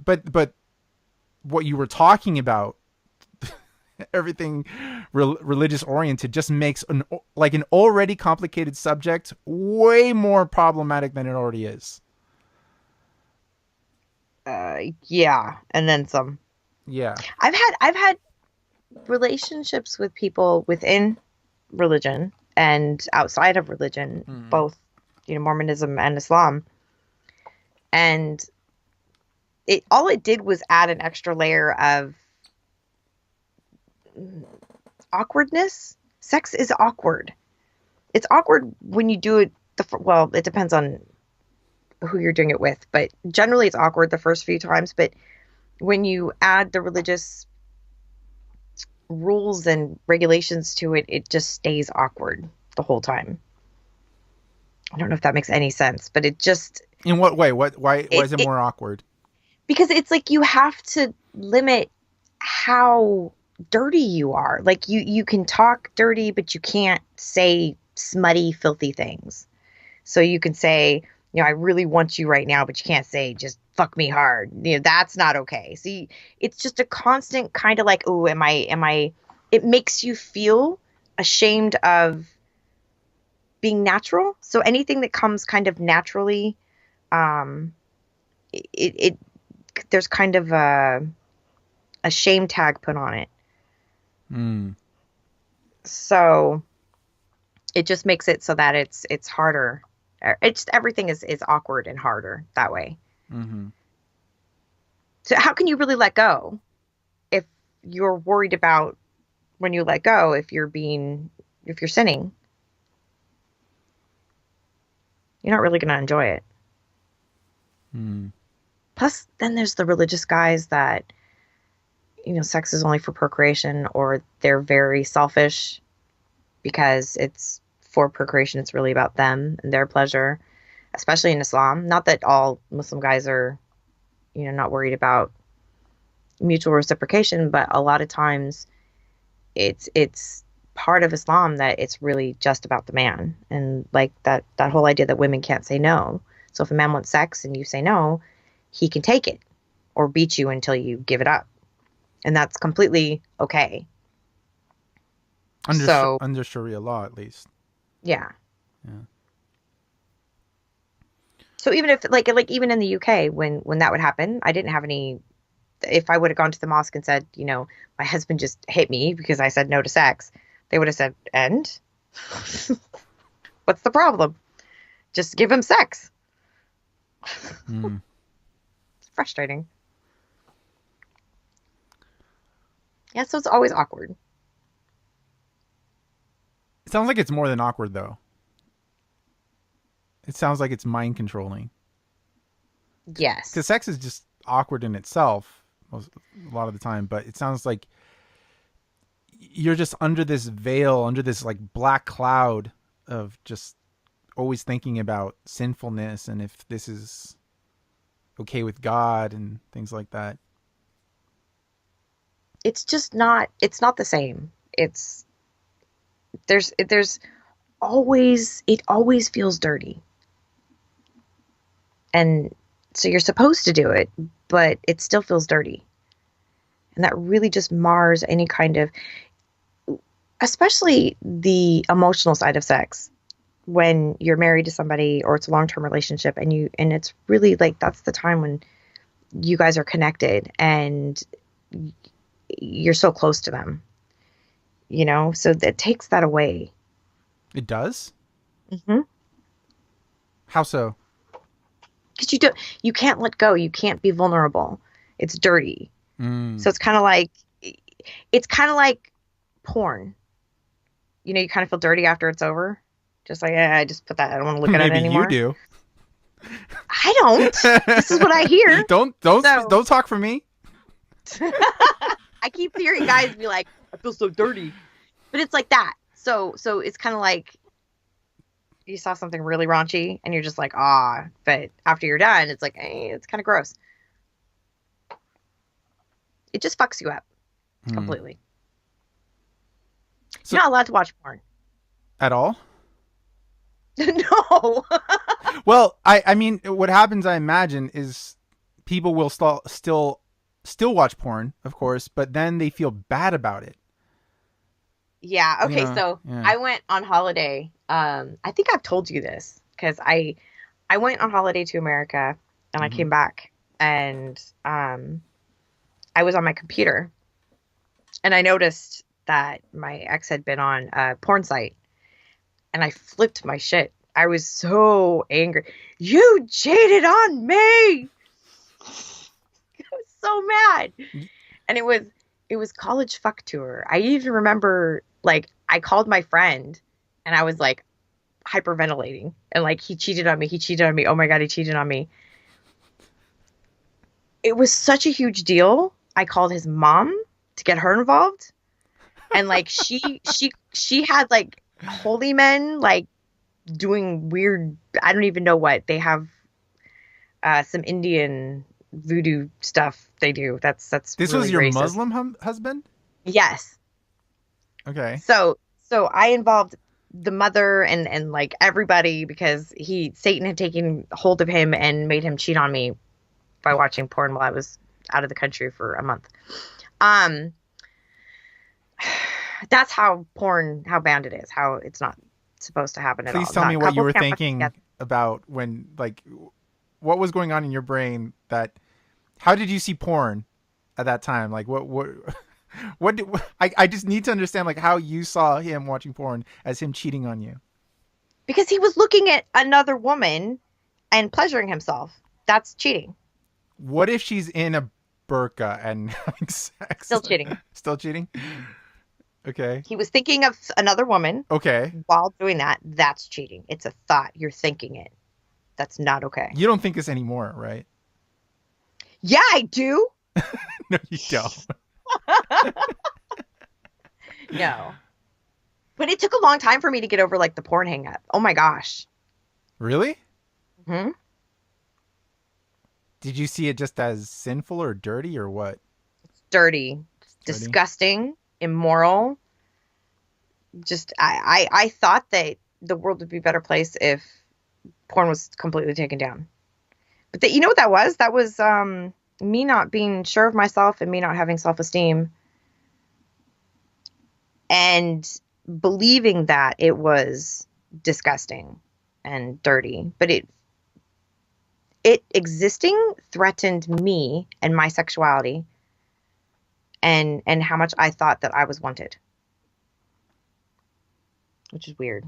but what you were talking about, everything religious oriented, just makes an already complicated subject way more problematic than it already is. Yeah, and then some. Yeah. I've had relationships with people within religion and outside of religion, both Mormonism and Islam. And all it did was add an extra layer of awkwardness. Sex is awkward. It's awkward when you do it. It depends on who you're doing it with, but generally it's awkward the first few times. But when you add the religious rules and regulations to it, it just stays awkward the whole time. I don't know if that makes any sense, but it just... In what way? Why is it more awkward? Because it's like you have to limit how dirty you are. Like you can talk dirty, but you can't say smutty, filthy things. So you can say, I really want you right now, but you can't say just fuck me hard. That's not okay. See, it's just a constant kind of like, oh, am I, it makes you feel ashamed of being natural. So anything that comes kind of naturally, it there's kind of a shame tag put on it. Mm. So it just makes it so that it's harder. It's everything is awkward and harder that way. Mm-hmm. So how can you really let go if you're worried about when you let go, if you're sinning? You're not really going to enjoy it. Mm. Plus, then there's the religious guys that, sex is only for procreation, or they're very selfish because it's for procreation. It's really about them and their pleasure, especially in Islam. Not that all Muslim guys are, not worried about mutual reciprocation, but a lot of times it's part of Islam that it's really just about the man. And like that whole idea that women can't say no. So if a man wants sex and you say no, he can take it or beat you until you give it up. And that's completely okay. Under Sharia law, at least. Yeah. Yeah. So even if like even in the UK, when that would happen, I didn't have any. If I would have gone to the mosque and said, my husband just hit me because I said no to sex, they would have said, and what's the problem? Just give him sex. Mm. It's frustrating. Yeah, so it's always awkward. It sounds like it's more than awkward, though. It sounds like it's mind controlling. Yes. Because sex is just awkward in itself a lot of the time, but it sounds like you're just under this veil, under this like black cloud of just always thinking about sinfulness and if this is okay with God and things like that. It's just not, it's not the same. There's always, it always feels dirty. And so you're supposed to do it, but it still feels dirty. And that really just mars any kind of, especially the emotional side of sex. When you're married to somebody or it's a long-term relationship and it's really like, that's the time when you guys are connected and you're so close to them, so that takes that away. It does? Mm-hmm. How so? Because you can't let go. You can't be vulnerable. It's dirty. Mm. So it's kind of like porn. You kind of feel dirty after it's over. Just like, I just put that. I don't want to look at it anymore. Maybe you do. I don't. This is what I hear. Don't talk for me. I keep hearing guys be like, I feel so dirty. But it's like that. So it's kind of like you saw something really raunchy and you're just like, but after you're done, it's like, it's kind of gross. It just fucks you up completely. So, you're not allowed to watch porn. At all? No. Well, I mean, what happens, I imagine, is people will still watch porn, of course, but then they feel bad about it. Yeah. Okay. Yeah. I went on holiday. I think I've told you this because I went on holiday to America and I came back and I was on my computer and I noticed that my ex had been on a porn site and I flipped my shit. I was so angry. You cheated on me. I was so mad. And it was college fuck tour. I even remember like I called my friend and I was like hyperventilating and like he cheated on me. Oh my God, he cheated on me. It was such a huge deal. I called his mom to get her involved. And like she had like holy men like doing weird, I don't even know what they have, some Indian voodoo stuff they do. That's this really was your racist. Muslim husband? Yes. Okay. So I involved the mother and like everybody because Satan had taken hold of him and made him cheat on me by watching porn while I was out of the country for a month. That's how banned it is, how it's not supposed to happen at all. Please tell me what you were Couples can't work thinking together. about when, like, what was going on in your brain how did you see porn at that time? Like, I just need to understand, like, how you saw him watching porn as him cheating on you. Because he was looking at another woman and pleasuring himself. That's cheating. What if she's in a burqa and having sex? Still cheating. Still cheating? Okay. He was thinking of another woman. Okay. While doing that, that's cheating. It's a thought. You're thinking it. That's not okay. You don't think this anymore, right? Yeah, I do. No, you don't. No. But it took a long time for me to get over like the porn hang up. Oh my gosh. Really? Hmm? Did you see it just as sinful or dirty or what? Dirty. Dirty? Disgusting. Immoral. Just I thought that the world would be a better place if porn was completely taken down. But you know what that was? That was me not being sure of myself and me not having self-esteem. And believing that it was disgusting and dirty. But it existing threatened me and my sexuality and how much I thought that I was wanted. Which is weird.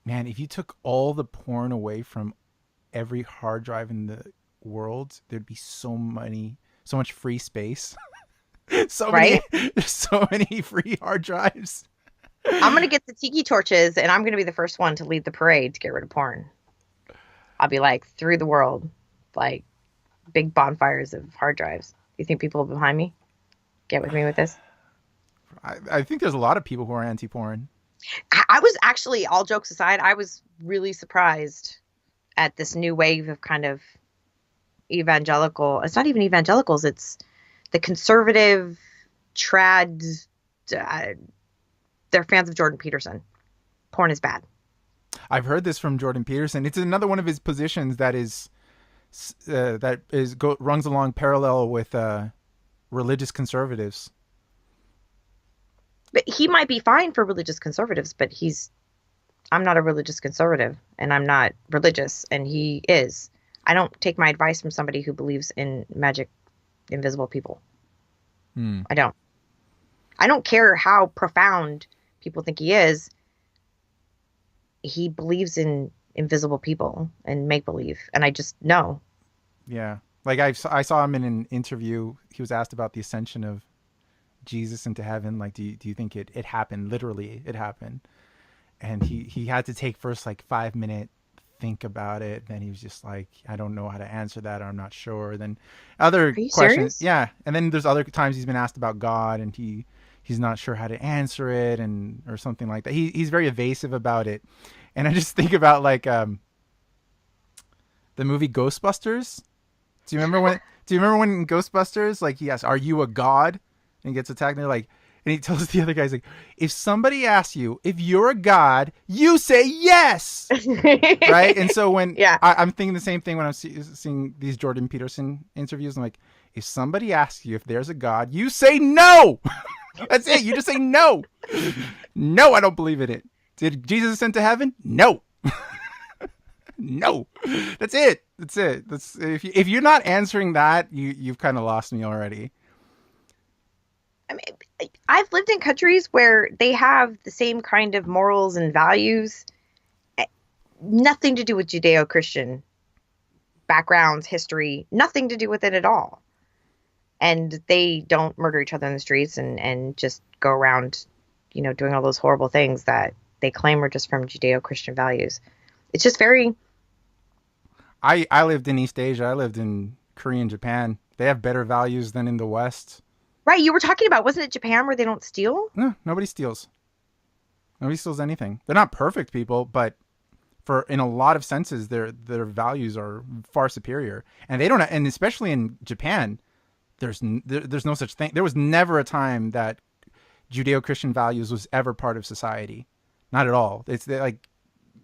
Man, if you took all the porn away from every hard drive in the world, there'd be so much free space. There's so many free hard drives. I'm going to get the tiki torches and I'm going to be the first one to lead the parade to get rid of porn. I'll be like through the world, like big bonfires of hard drives. You think people behind me get with me with this? I think there's a lot of people who are anti-porn. I was actually, all jokes aside, I was really surprised at this new wave of kind of evangelical. It's not even evangelicals. It's the conservative trad. They're fans of Jordan Peterson. Porn is bad. I've heard this from Jordan Peterson. It's another one of his positions that runs along parallel with religious conservatives. But he might be fine for religious conservatives, but I'm not a religious conservative and I'm not religious and he is. I don't take my advice from somebody who believes in magic, invisible people. I don't care how profound people think he is. He believes in invisible people and make believe. And I just know. Yeah. Like I saw him in an interview. He was asked about the ascension of Jesus into heaven. Like, do you think it happened? Literally, it happened. And he had to take first like 5-minute think about it. Then he was just like, I don't know how to answer that, or I'm not sure. Then other questions. Serious? Yeah. And then there's other times he's been asked about God and he's not sure how to answer it or something like that. He's very evasive about it. And I just think about like the movie Ghostbusters. Do you remember when in Ghostbusters, like he asks, "Are you a god?" and he gets attacked, and they're like, and he tells the other guys like, "If somebody asks you if you're a god, you say yes." Right? And so when I'm thinking the same thing when I'm seeing these Jordan Peterson interviews, I'm like, if somebody asks you if there's a god, you say no. That's it. You just say no. No, I don't believe in it. Did Jesus ascend to heaven? No. No. That's it. If you're not answering that, you've kind of lost me already. I mean, I've lived in countries where they have the same kind of morals and values. Nothing to do with Judeo-Christian backgrounds, history, nothing to do with it at all. And they don't murder each other in the streets and just go around, doing all those horrible things that they claim are just from Judeo-Christian values. It's just very... I lived in East Asia. I lived in Korea and Japan. They have better values than in the West. Right, you were talking about, wasn't it Japan where they don't steal? No, nobody steals. Nobody steals anything. They're not perfect people, but in a lot of senses, their values are far superior. And they don't, and especially in Japan, there's no such thing. There was never a time that Judeo-Christian values was ever part of society. Not at all. It's like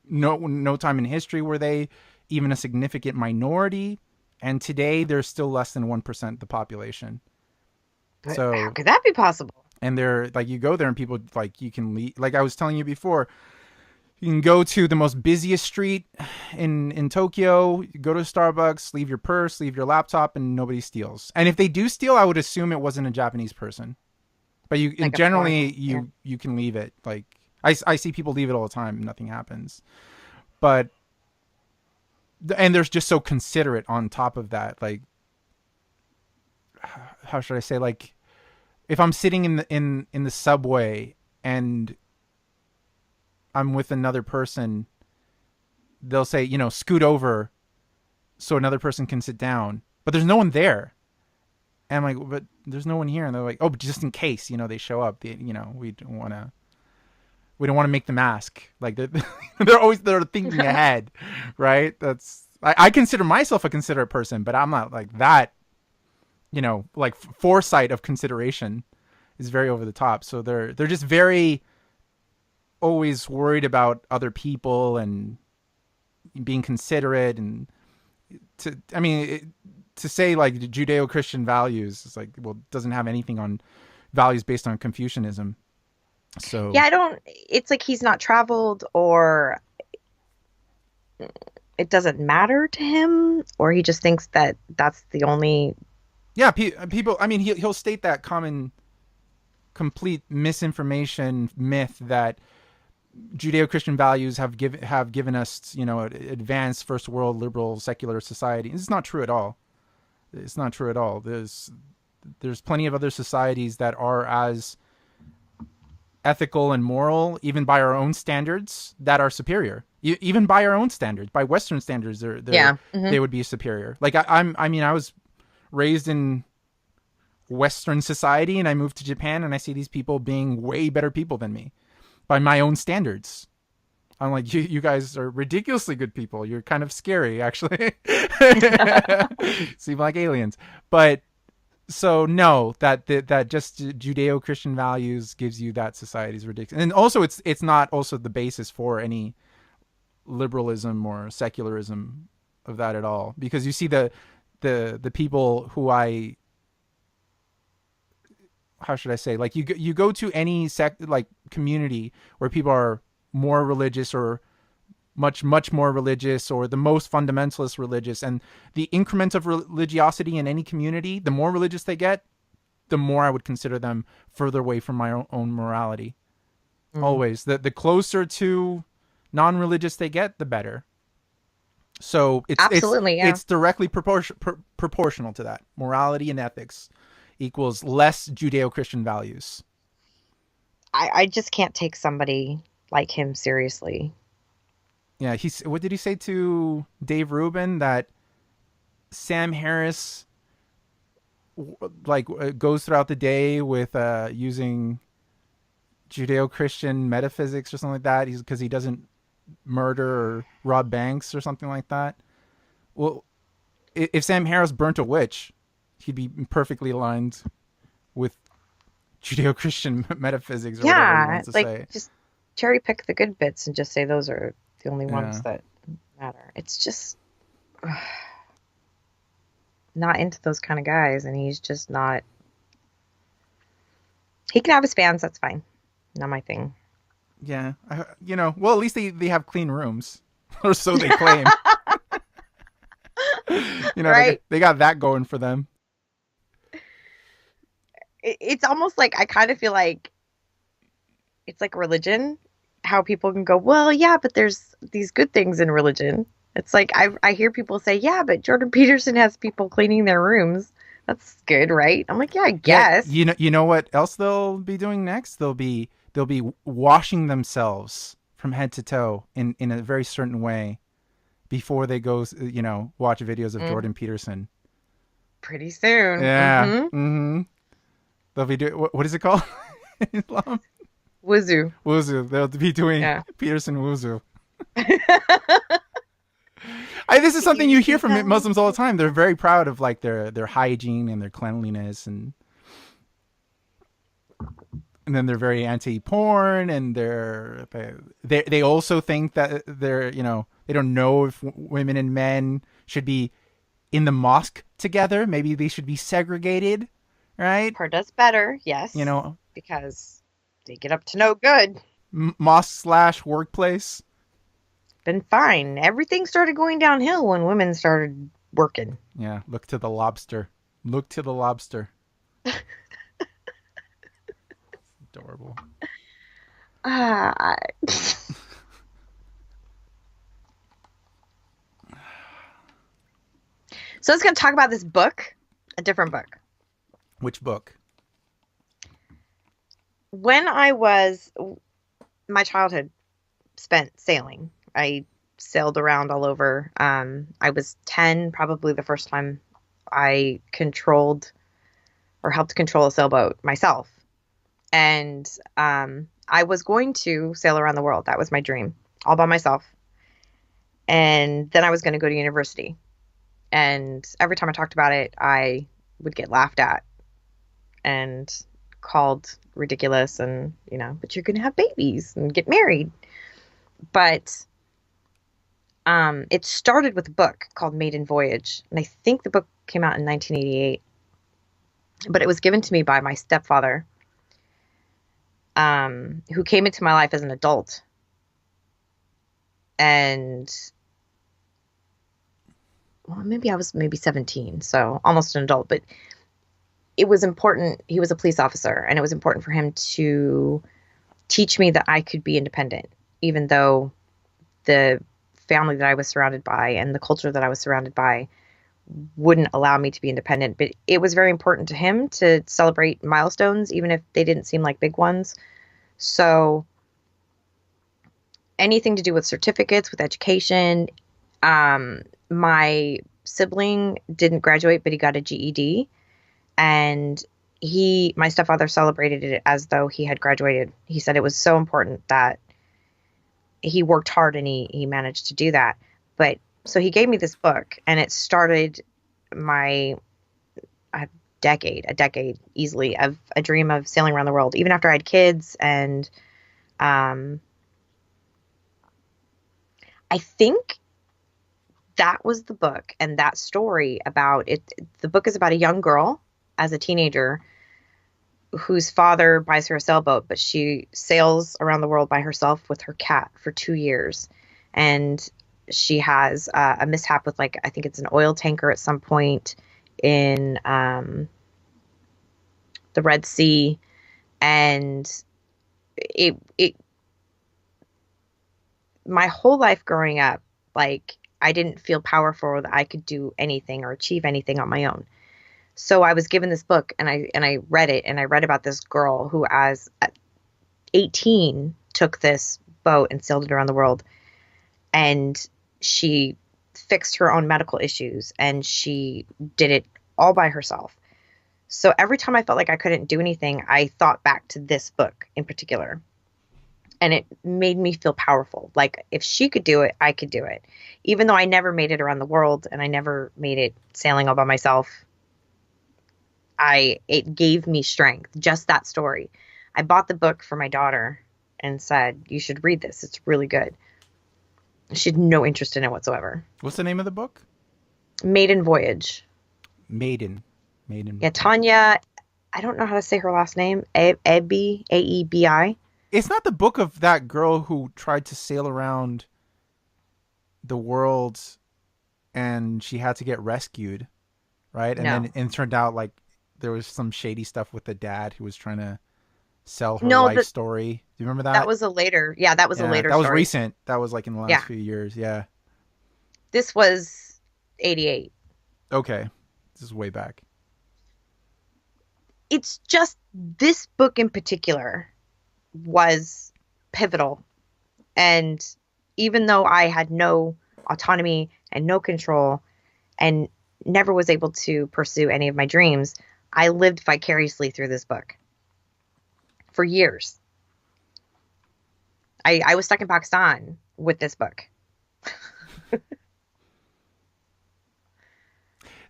no time in history were they even a significant minority, and today they're still less than 1% of the population. But So how could that be possible? and they're like, you go there and people, like, you can leave, like I was telling you before, you can go to the most busiest street in Tokyo, you go to Starbucks, leave your purse, leave your laptop, and nobody steals. And if they do steal, I would assume it wasn't a Japanese person. But you Like a generally foreigner, you can leave it. Like I see people leave it all the time, nothing happens. But and they're just so considerate on top of that. Like, how should I say? Like, if I'm sitting in the subway and I'm with another person, they'll say, you know, scoot over so another person can sit down. But there's no one there. And I'm like, but there's no one here. And they're like, oh, but just in case, you know, they show up. You know, we don't want to make them ask. Like they're thinking ahead, right? That's I consider myself a considerate person, but I'm not like that. You know, like foresight of consideration is very over the top. So they're just very always worried about other people and being considerate, and to say like Judeo-Christian values is like, well, it doesn't have anything on values based on Confucianism. So Yeah, it's like he's not traveled, or it doesn't matter to him, or he just thinks that that's the only. yeah, people. I mean, he'll state that common, complete misinformation myth that Judeo-Christian values have given us, you know, advanced first world liberal secular society. It's not true at all. It's not true at all. There's plenty of other societies that are as ethical and moral, even by our own standards, that are superior. Even by our own standards, by Western standards, they would be superior. Like I was raised in Western society, and I moved to Japan, and I see these people being way better people than me by my own standards. I'm like, you guys are ridiculously good people. You're kind of scary, actually. Seem like aliens. But so no, that just Judeo-Christian values gives you that society is ridiculous. And also it's not also the basis for any liberalism or secularism of that at all. Because you see the people who how should I say, like you go to any like community where people are more religious, or much more religious, or the most fundamentalist religious, and the increment of religiosity in any community, the more religious they get, the more I would consider them further away from my own morality. Always the closer to non-religious they get, the better. So it's directly proportional to that. Morality and ethics equals less Judeo-Christian values. I just can't take somebody like him seriously. Yeah, what did he say to Dave Rubin? That Sam Harris goes throughout the day with using Judeo-Christian metaphysics or something like that. Because he doesn't murder or rob banks or something like that. Well, if Sam Harris burnt a witch, he'd be perfectly aligned with Judeo-Christian metaphysics, or whatever he wants to say. Just cherry pick the good bits and just say those are the only ones that matter. It's just not into those kind of guys, and he's just not. He can have his fans, that's fine. Not my thing. Yeah, well, at least they have clean rooms, or so they claim. Right? They got that going for them. It's almost like, I kind of feel like it's like religion, how people can go, well, yeah, but there's these good things in religion. It's like I hear people say, yeah, but Jordan Peterson has people cleaning their rooms. That's good, right? I'm like, yeah, I guess. Yeah, you know what else they'll be doing next? They'll be washing themselves from head to toe in a very certain way before they go, watch videos of Jordan Peterson. Pretty soon. Yeah. Mm-hmm. They'll be doing, what is it called? Islam? Wuzu. They'll be doing Peterson wuzu. This is something you hear from Muslims all the time. They're very proud of like their hygiene and their cleanliness, and and then they're very anti-porn, and they also think that they don't know if women and men should be in the mosque together. Maybe they should be segregated, right? Her does better, yes, You know, because they get up to no good. mosque / workplace. Been fine. Everything started going downhill when women started working. Yeah, look to the lobster. Look to the lobster. Adorable. Ah. So I was going to talk about this book, a different book. Which book? When my childhood spent sailing. I sailed around all over. I was 10, probably the first time I controlled or helped control a sailboat myself. And I was going to sail around the world. That was my dream, all by myself. And then I was going to go to university. And every time I talked about it, I would get laughed at and called ridiculous and, but you're going to have babies and get married. But it started with a book called Maiden Voyage. And I think the book came out in 1988. But it was given to me by my stepfather, who came into my life as an adult. And maybe I was 17, so almost an adult, but it was important. He was a police officer, and it was important for him to teach me that I could be independent, even though the family that I was surrounded by and the culture that I was surrounded by wouldn't allow me to be independent. But it was very important to him to celebrate milestones, even if they didn't seem like big ones. So anything to do with certificates, with education, my sibling didn't graduate, but he got a GED, and my stepfather celebrated it as though he had graduated. He said it was so important that he worked hard and he managed to do that. But so he gave me this book, and it started a decade easily of a dream of sailing around the world, even after I had kids. And I think that was the book, and that story about it. The book is about a young girl as a teenager whose father buys her a sailboat, but she sails around the world by herself with her cat for 2 years. And she has a mishap with, I think it's an oil tanker at some point in the Red Sea. And my whole life growing up, I didn't feel powerful that I could do anything or achieve anything on my own. So I was given this book, and I read it, and I read about this girl who, at 18, took this boat and sailed it around the world. And she fixed her own medical issues, and she did it all by herself. So every time I felt like I couldn't do anything, I thought back to this book in particular. And it made me feel powerful. Like, if she could do it, I could do it. Even though I never made it around the world, and I never made it sailing all by myself, it gave me strength. Just that story. I bought the book for my daughter and said, you should read this. It's really good. She had no interest in it whatsoever. What's the name of the book? Maiden Voyage. Maiden. Yeah, Tanya, I don't know how to say her last name. Ebi, Aebi. It's not the book of that girl who tried to sail around the world and she had to get rescued, right? And then it turned out there was some shady stuff with the dad who was trying to sell her life story. Do you remember that? That was a later story. That was recent. That was in the last few years. Yeah. This was 88. Okay. This is way back. It's just this book in particular was pivotal. And even though I had no autonomy and no control and never was able to pursue any of my dreams, I lived vicariously through this book for years. I was stuck in Pakistan with this book.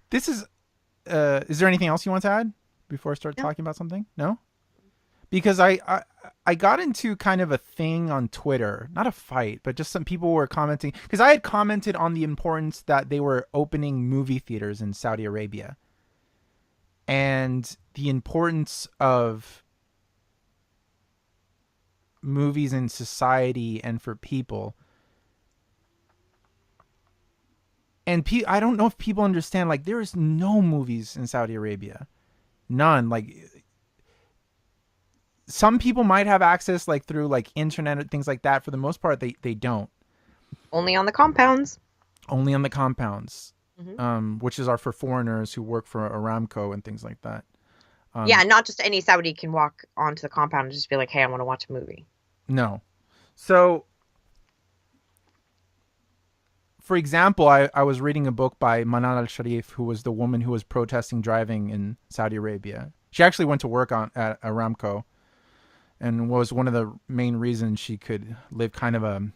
This is there anything else you want to add before I start talking about something? No? because I got into kind of a thing on Twitter, not a fight, but just some people were commenting, because I had commented on the importance that they were opening movie theaters in Saudi Arabia and the importance of movies in society and for people. And I don't know if people understand, like, there is no movies in Saudi Arabia. None. Like, some people might have access, like, through, like, internet and things like that. For the most part, they don't. Only on the compounds. Only on the compounds, Mm-hmm. which are for foreigners who work for Aramco and things like that. Yeah, not just any Saudi can walk onto the compound and just be like, hey, I want to watch a movie. No. So, for example, I was reading a book by Manan al-Sharif, who was the woman who was protesting driving in Saudi Arabia. She actually went to work at Aramco and was one of the main reasons she could live kind of a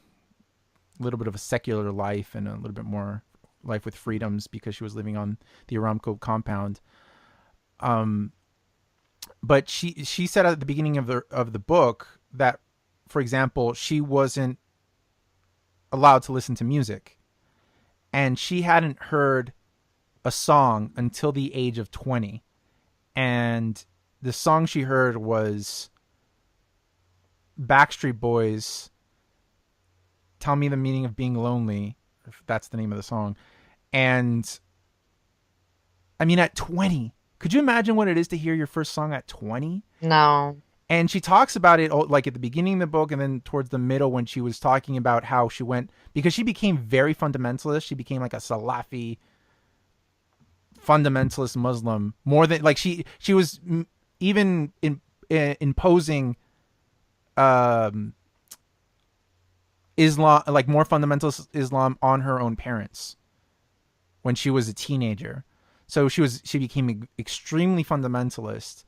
little bit of a secular life and a little bit more life with freedoms, because she was living on the Aramco compound. But she said at the beginning of the book that, for example, she wasn't allowed to listen to music. And she hadn't heard a song until the age of 20. And the song she heard was Backstreet Boys' Tell Me the Meaning of Being Lonely, if that's the name of the song. And I mean, at 20, could you imagine what it is to hear your first song at 20? No. And she talks about it like at the beginning of the book and then towards the middle when she was talking about how she went, because she became very fundamentalist. She became like a Salafi fundamentalist Muslim, more than like she was even imposing Islam, like more fundamentalist Islam, on her own parents when she was a teenager. So she became extremely fundamentalist.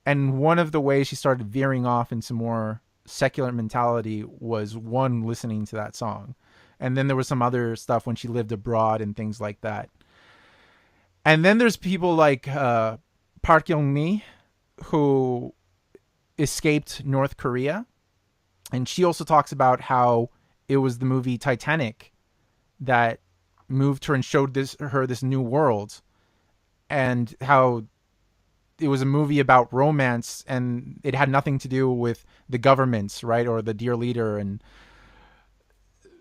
And one of the ways she started veering off into more secular mentality was, one, listening to that song. And then there was some other stuff when she lived abroad and things like that. And then there's people like Park Young-mi, who escaped North Korea. And she also talks about how it was the movie Titanic that moved her and showed her this new world. And how it was a movie about romance and it had nothing to do with the governments, right? Or the dear leader. And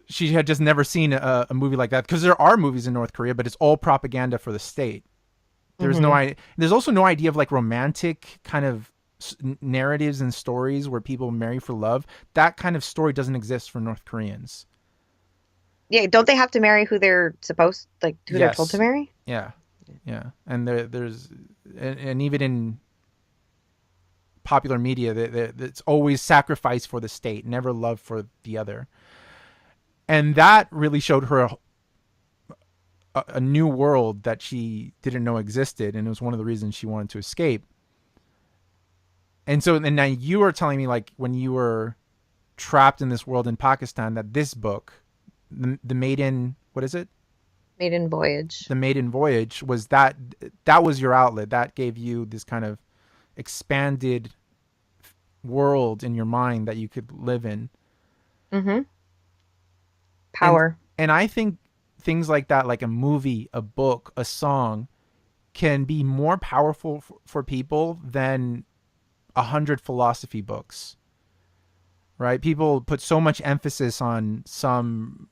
she had just never seen a movie like that, because there are movies in North Korea, but it's all propaganda for the state. There's there's also no idea of like romantic kind of narratives and stories where people marry for love. That kind of story doesn't exist for North Koreans. Yeah, don't they have to marry who they're supposed, like who they're Yes. told to marry? Yeah. Yeah. And there's even in popular media, it's always sacrifice for the state, never love for the other. And that really showed her a new world that she didn't know existed. And it was one of the reasons she wanted to escape. And so, and now you were telling me, like, when you were trapped in this world in Pakistan, that this book, the Maiden, what is it? Maiden Voyage. The Maiden Voyage, was that was your outlet. That gave you this kind of expanded world in your mind that you could live in. Mm-hmm. Power. And I think things like that, like a movie, a book, a song, can be more powerful for people than 100 philosophy books. Right? People put so much emphasis on some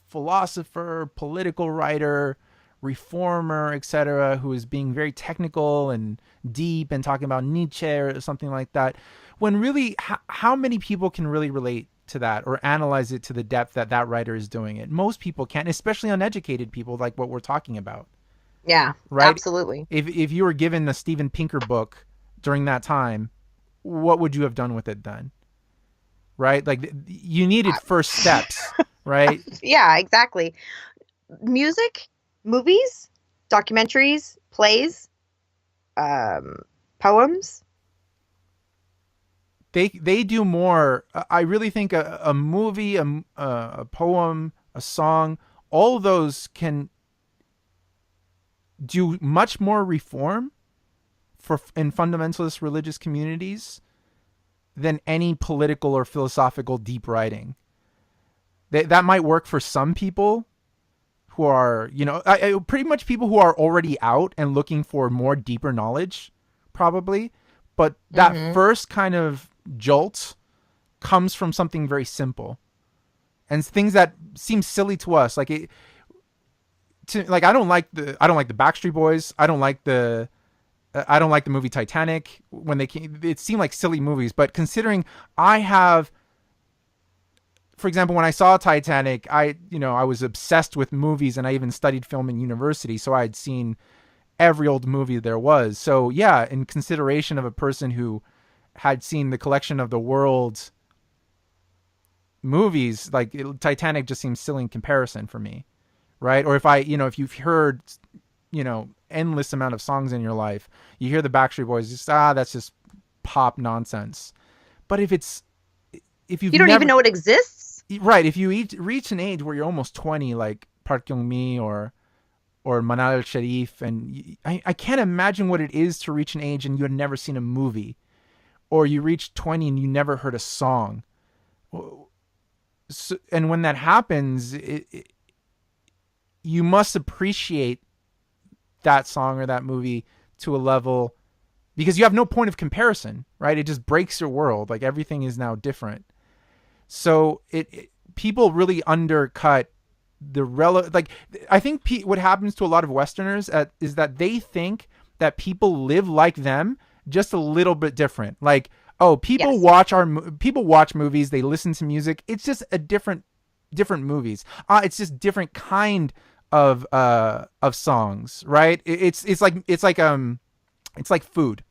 philosopher, political writer, reformer, etc., who is being very technical and deep and talking about Nietzsche or something like that, when really, how many people can really relate to that or analyze it to the depth that writer is doing it? Most people can't, especially uneducated people like what we're talking about. Yeah, right? Absolutely. If you were given a Steven Pinker book during that time, what would you have done with it then? Right? Like, you needed first steps, right? Yeah, exactly. Music, movies, documentaries, plays, poems. They do more. I really think a movie, a poem, a song, all of those can do much more reform in fundamentalist religious communities than any political or philosophical deep writing. That might work for some people who are, pretty much people who are already out and looking for more deeper knowledge, probably. But that first kind of jolt comes from something very simple, and things that seem silly to us. Like I don't like the Backstreet Boys. I don't like the movie Titanic when they came. It seemed like silly movies, but considering for example, when I saw Titanic, I was obsessed with movies, and I even studied film in university, so I had seen every old movie there was. So yeah, in consideration of a person who had seen the collection of the world's movies, like Titanic just seems silly in comparison for me, right? Or if you've heard, endless amount of songs in your life, you hear the Backstreet Boys, just that's just pop nonsense. But if you don't even know it exists, right? If you reach an age where you're almost 20, like Park Young-mi or Manal Sharif, and I can't imagine what it is to reach an age and you had never seen a movie, or you reach 20 and you never heard a song. So, and when that happens, you must appreciate that song or that movie to a level, because you have no point of comparison, right? It just breaks your world. Like everything is now different. So people really undercut I think what happens to a lot of Westerners is that they think that people live like them, just a little bit different. Like, oh, people watch movies, they listen to music. It's just a different movies. It's just different kind of songs, right? It's like food.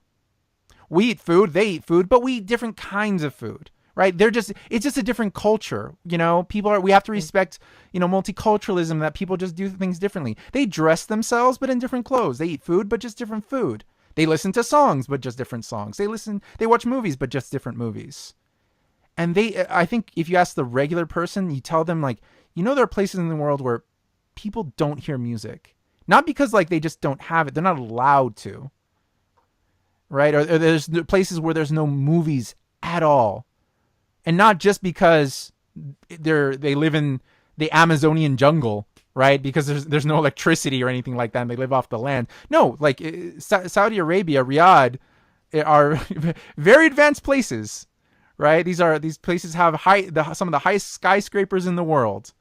We eat food, they eat food, but we eat different kinds of food, right? It's just a different culture. We have to respect, multiculturalism, that people just do things differently. They dress themselves, but in different clothes. They eat food, but just different food. They listen to songs, but just different songs. They watch movies, but just different movies. And I think if you ask the regular person, you tell them there are places in the world where people don't hear music, not because they just don't have it. They're not allowed to, right? Or there's places where there's no movies at all. And not just because they live in the Amazonian jungle, right? Because there's no electricity or anything like that, and they live off the land. No, Saudi Arabia, Riyadh, are very advanced places, right? These places have some of the highest skyscrapers in the world,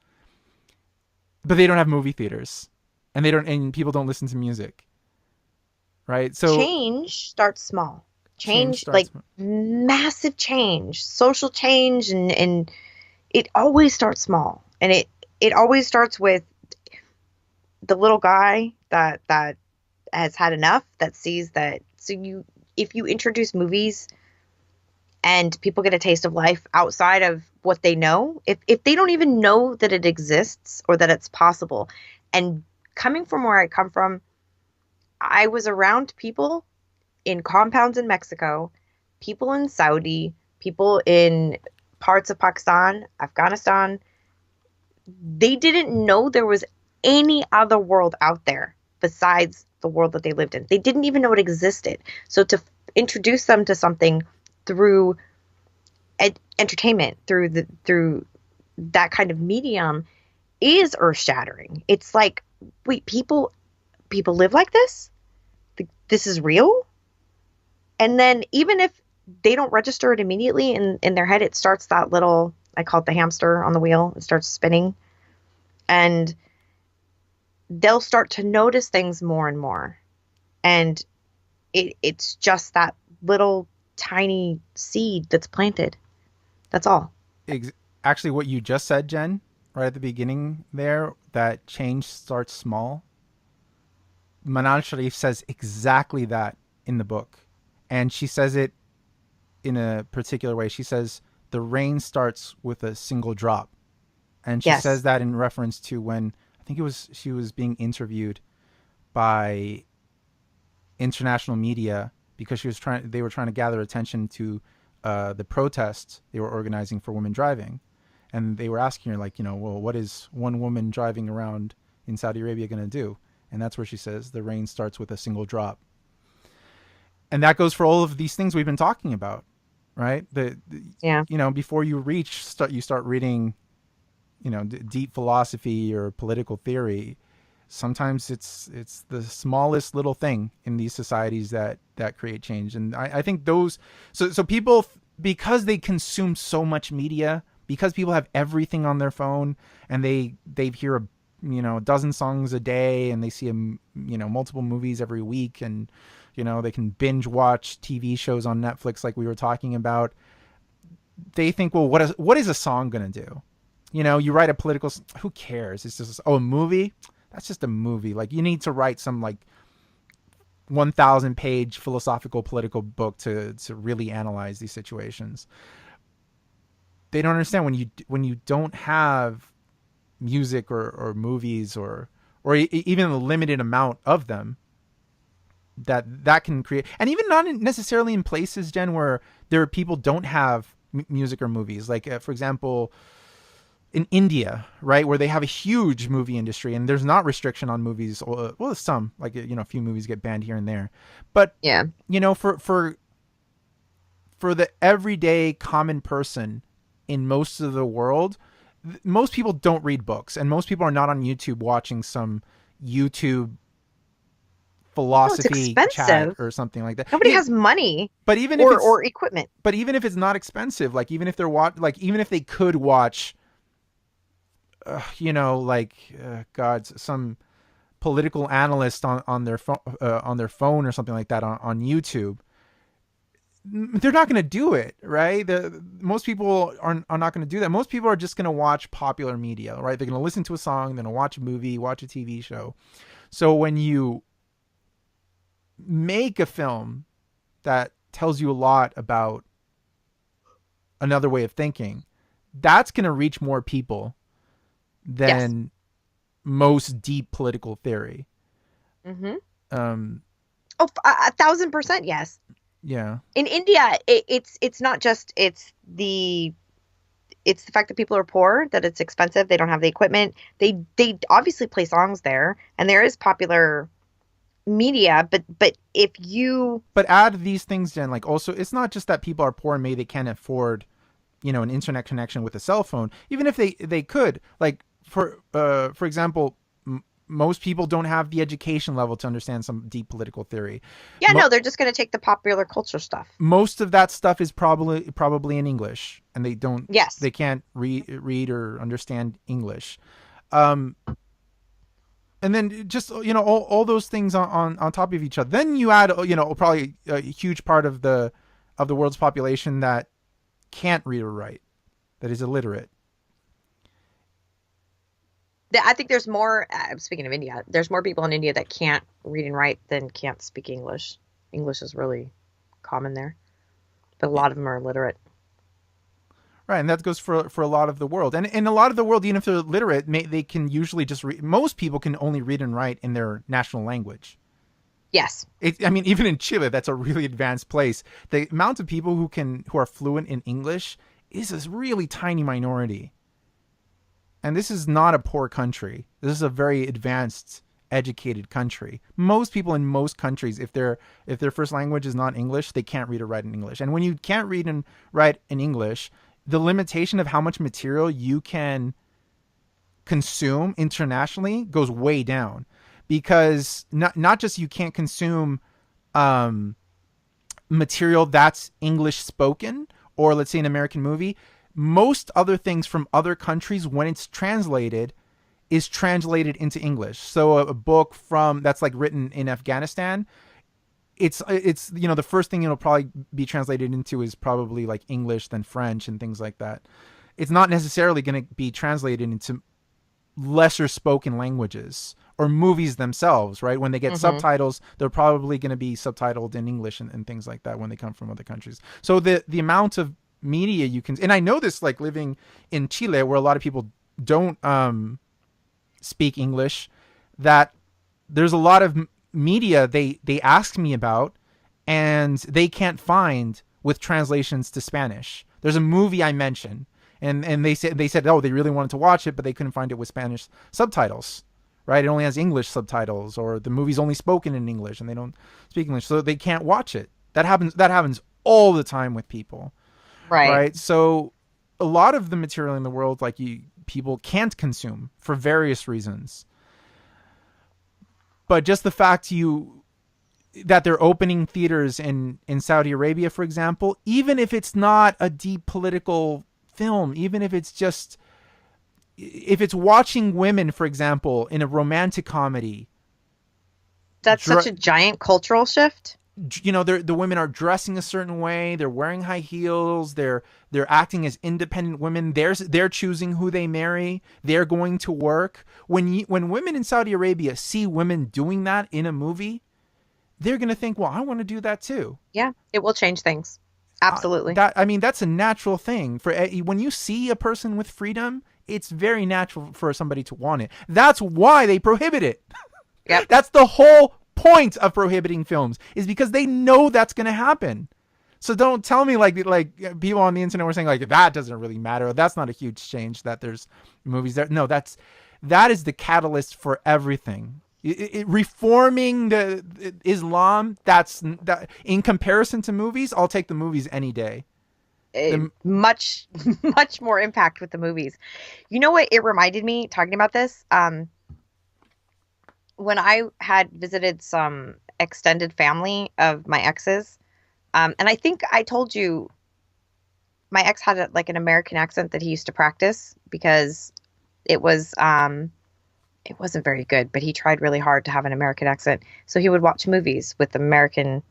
but they don't have movie theaters, and people don't listen to music, right? So change starts small. Massive change, social change, and it always starts small, and it always starts with the little guy that has had enough, that sees that. So if you introduce movies and people get a taste of life outside of what they know, if they don't even know that it exists or that it's possible, and coming from where I come from, I was around people in compounds in Mexico, people in Saudi, people in parts of Pakistan, Afghanistan. They didn't know there was any other world out there besides the world that they lived in. They didn't even know it existed. So to introduce them to something through entertainment, through that kind of medium, is earth-shattering. It's like, wait, people live like this? This is real? And then even if they don't register it immediately in their head, it starts that little, I call it the hamster on the wheel. It starts spinning, and they'll start to notice things more and more. And it's just that little tiny seed that's planted. That's all. Actually, what you just said, Jen, right at the beginning there, that change starts small. Manal Sharif says exactly that in the book. And she says it in a particular way. She says the rain starts with a single drop. And she says that in reference to when, I think she was being interviewed by international media, because they were trying to gather attention to the protests they were organizing for women driving. And they were asking her, well, what is one woman driving around in Saudi Arabia going to do? And that's where she says the rain starts with a single drop. And that goes for all of these things we've been talking about, right? Yeah. Before you start reading, deep philosophy or political theory. Sometimes it's the smallest little thing in these societies that create change. And I think those, so people, because they consume so much media, because people have everything on their phone, and they hear a dozen songs a day, and they see multiple movies every week, and they can binge watch TV shows on Netflix like we were talking about. They think, well, what is a song gonna do? You write a political, who cares? It's just, a movie. That's just a movie. Like, you need to write some 1,000 page philosophical political book to really analyze these situations. They don't understand when you don't have music or movies or even a limited amount of them, that can create, and even not necessarily in places, Jen, where there are people don't have music or movies. Like, for example, in India, right, where they have a huge movie industry, and there's not restriction on movies. Well, some, like, a few movies get banned here and there, but yeah, for the everyday common person in most of the world, most people don't read books, and most people are not on YouTube watching some YouTube philosophy chat or something like that. Nobody has money, but even or equipment. But even if it's not expensive, like, even if even if they could watch, some political analyst on their phone or something like that on YouTube, they're not going to do it, right? Most people are not going to do that. Most people are just going to watch popular media, right? They're going to listen to a song, they're going to watch a movie, watch a TV show. So when you make a film that tells you a lot about another way of thinking, that's going to reach more people than most deep political theory. Mm-hmm. 1,000%, yes. Yeah. In India, it's not just it's the fact that people are poor, that it's expensive, they don't have the equipment. They obviously play songs there, and there is popular media, but add these things, Jen, like, also, it's not just that people are poor and maybe they can't afford an internet connection with a cell phone. Even if they could, like, for example, most people don't have the education level to understand some deep political theory. Yeah, no, they're just going to take the popular culture stuff. Most of that stuff is probably in English, and they don't. Yes. They can't read or understand English. And then just, all those things on top of each other. Then you add, probably a huge part of the world's population that can't read or write, that is illiterate. I think there's more, speaking of India, there's more people in India that can't read and write than can't speak English. English is really common there, but a lot of them are illiterate. Right, and that goes for a lot of the world. And in a lot of the world, even if they're literate, they can usually just read. Most people can only read and write in their national language. Yes. Even in Chile, that's a really advanced place. The amount of people who are fluent in English is a really tiny minority. And this is not a poor country. This is a very advanced, educated country. Most people in most countries, if their first language is not English, they can't read or write in English. And when you can't read and write in English, the limitation of how much material you can consume internationally goes way down, because not just you can't consume material that's English spoken, or let's say an American movie. Most other things from other countries, when it's translated, is translated into English. So a book that's like written in Afghanistan, it's the first thing it'll probably be translated into is probably like English, then French and things like that. It's not necessarily going to be translated into lesser spoken languages or movies themselves, right? When they get subtitles, they're probably going to be subtitled in English and things like that when they come from other countries. So the amount of media you can, and I know this, like, living in Chile, where a lot of people don't speak English, that there's a lot of media they ask me about and they can't find with translations to Spanish. There's a movie I mentioned, and they said they really wanted to watch it, but they couldn't find it with Spanish subtitles, right? It only has English subtitles, or the movie's only spoken in English and they don't speak English, so they can't watch it. That happens all the time with people, Right. right? So a lot of the material in the world, like people can't consume for various reasons. But just the fact that they're opening theaters in Saudi Arabia, for example, even if it's not a deep political film, even if it's watching women, for example, in a romantic comedy, That's such a giant cultural shift. the women are dressing a certain way, they're wearing high heels, they're acting as independent women, they're choosing who they marry, they're going to work. When women in Saudi Arabia see women doing that in a movie, they're going to think, well, I want to do that too. Yeah, it will change things. Absolutely. That's a natural thing. When you see a person with freedom, it's very natural for somebody to want it. That's why they prohibit it. Yep. That's the whole point of prohibiting films, is because they know that's going to happen. So don't tell me like people on the internet were saying like that doesn't really matter. That's not a huge change that there's movies there. No, that is the catalyst for everything. Reforming the Islam, that in comparison to movies, I'll take the movies any day. Much much more impact with the movies. You know what it reminded me, talking about this, when I had visited some extended family of my ex's, and I think I told you my ex had an American accent that he used to practice because it wasn't very good, but he tried really hard to have an American accent. So he would watch movies with American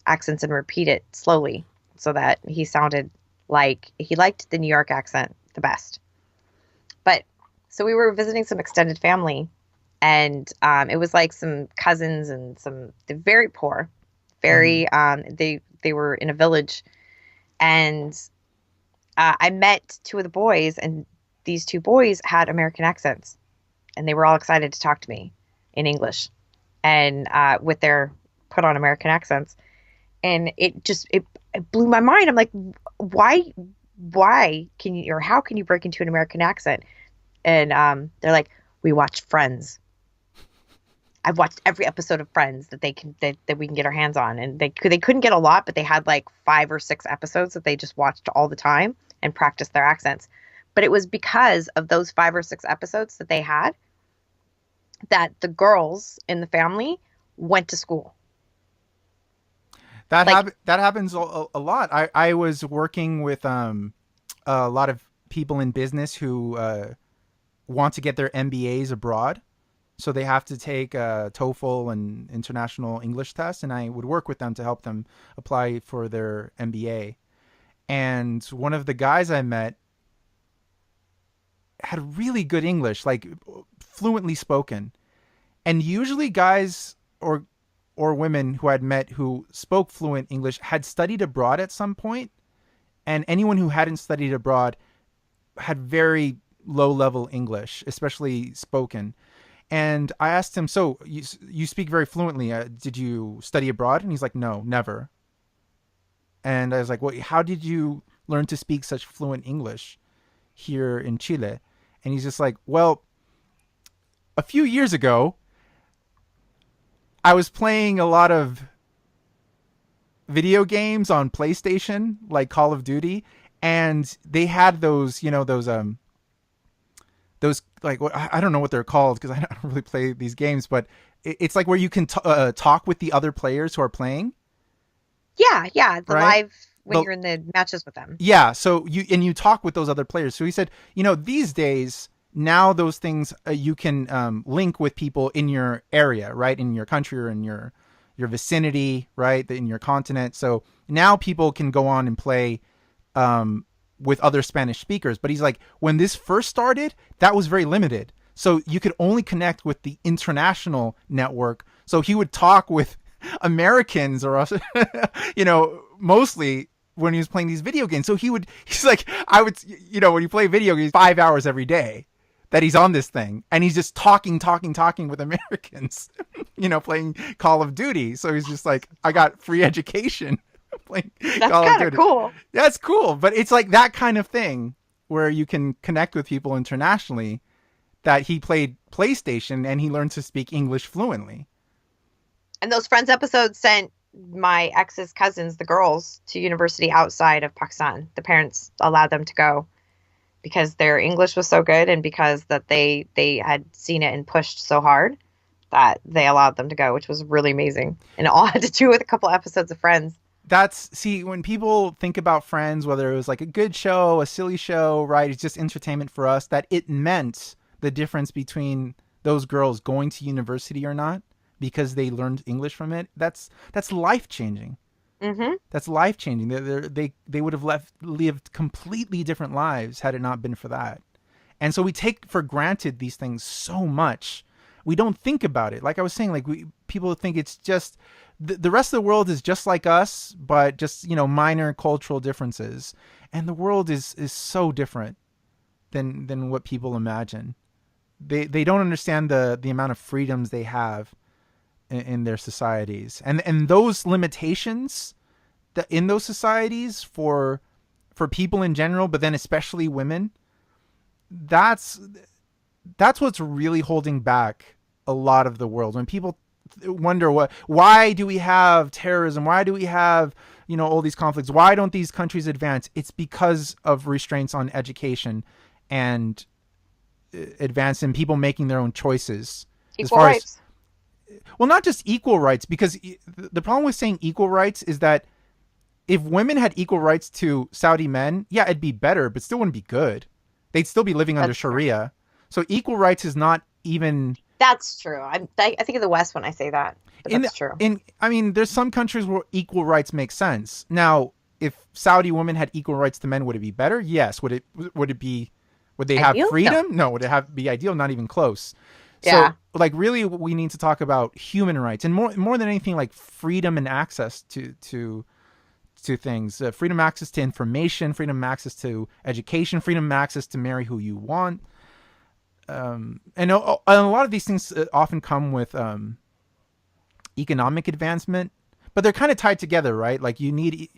accents and repeat it slowly so that he sounded like he liked the New York accent the best. But so we were visiting some extended family, and it was like some cousins and they're very poor, very, they were in a village, and I met two of the boys, and these two boys had American accents. And they were all excited to talk to me in English and with their put on American accents. And it blew my mind. I'm like, why can you, or how can you break into an American accent? And they're like, we watched Friends. I've watched every episode of Friends that we can get our hands on. And they couldn't get a lot, but they had like 5 or 6 episodes that they just watched all the time and practiced their accents. But it was because of those 5 or 6 episodes that they had that the girls in the family went to school. That happens a lot. I was working with a lot of people in business who want to get their MBAs abroad. So they have to take a TOEFL and international English test, and I would work with them to help them apply for their MBA. And one of the guys I met had really good English, like fluently spoken. And usually guys or women who I'd met who spoke fluent English had studied abroad at some point, and anyone who hadn't studied abroad had very low level English, especially spoken. And I asked him, so you speak very fluently. Did you study abroad? And he's like, no, never. And I was like, well, how did you learn to speak such fluent English here in Chile? And he's just like, well, a few years ago, I was playing a lot of video games on PlayStation, like Call of Duty, and they had those like, I don't know what they're called because I don't really play these games, but it's like where you can talk with the other players who are playing. Yeah, the right? live when you're in the matches with them. Yeah, so you talk with those other players. So he said, these days now those things you can link with people in your area, right, in your country or in your vicinity, right, in your continent. So now people can go on and play with other Spanish speakers. But he's like, when this first started, that was very limited. So you could only connect with the international network. So he would talk with Americans or mostly when he was playing these video games. So he's like, when you play video games 5 hours every day that he's on this thing, and he's just talking with Americans, playing Call of Duty. So he's just like, I got free education playing Call of Duty. That's kind of cool. That's cool. But it's like that kind of thing where you can connect with people internationally, that he played PlayStation and he learned to speak English fluently. And those Friends episodes sent my ex's cousins, the girls, to university outside of Pakistan. The parents allowed them to go because their English was so good and because that they had seen it and pushed so hard that they allowed them to go, which was really amazing. And it all had to do with a couple episodes of Friends. See, when people think about Friends, whether it was like a good show, a silly show, right? It's just entertainment for us, that it meant the difference between those girls going to university or not because they learned English from it. That's life-changing. Mm-hmm. That's life-changing. They would have lived completely different lives had it not been for that. And so we take for granted these things so much. We don't think about it. Like I was saying, like people think it's just the rest of the world is just like us, but just, minor cultural differences. And the world is so different than what people imagine. They don't understand the amount of freedoms they have in their societies, and those limitations that in those societies for people in general, but then especially women. That's what's really holding back a lot of the world. When people wonder why do we have terrorism? Why do we have, all these conflicts? Why don't these countries advance? It's because of restraints on education and advance in people making their own choices. Equal rights. Well, not just equal rights, because the problem with saying equal rights is that if women had equal rights to Saudi men, yeah, it'd be better, but still wouldn't be good. They'd still be living under Sharia. So equal rights is not even... That's true. I think of the West when I say that. But that's true. There's some countries where equal rights make sense. Now, if Saudi women had equal rights to men, would it be better? Yes. Would they have ideal? freedom? No. Would it be ideal? Not even close. Yeah. So, really, we need to talk about human rights, and more than anything, like freedom and access to things. Freedom access to information, freedom access to education, freedom access to marry who you want. And a lot of these things often come with economic advancement, but they're kind of tied together, right? Like you need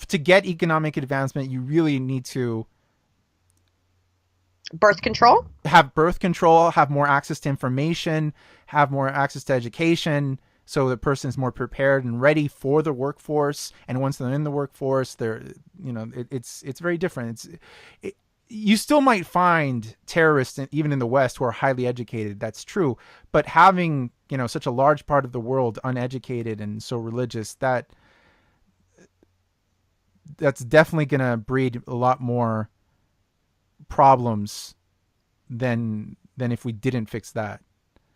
to get economic advancement, you really need to birth control, have more access to information, have more access to education, so the person is more prepared and ready for the workforce. And once they're in the workforce, it's very different. You still might find terrorists even in the West who are highly educated. That's true. But having, such a large part of the world uneducated and so religious, that's definitely going to breed a lot more problems than if we didn't fix that.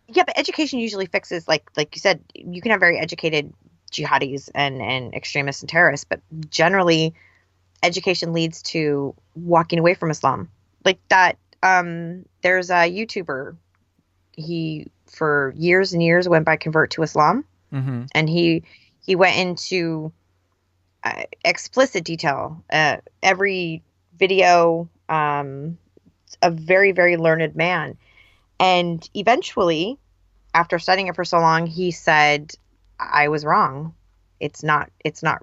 Yeah, but education usually fixes, like you said, you can have very educated jihadis and extremists and terrorists, but generally education leads to walking away from Islam. Like that, there's a YouTuber, he for years and years went by convert to Islam, and he went into explicit detail, every video, a very, very learned man. And eventually, after studying it for so long, he said, I was wrong. It's not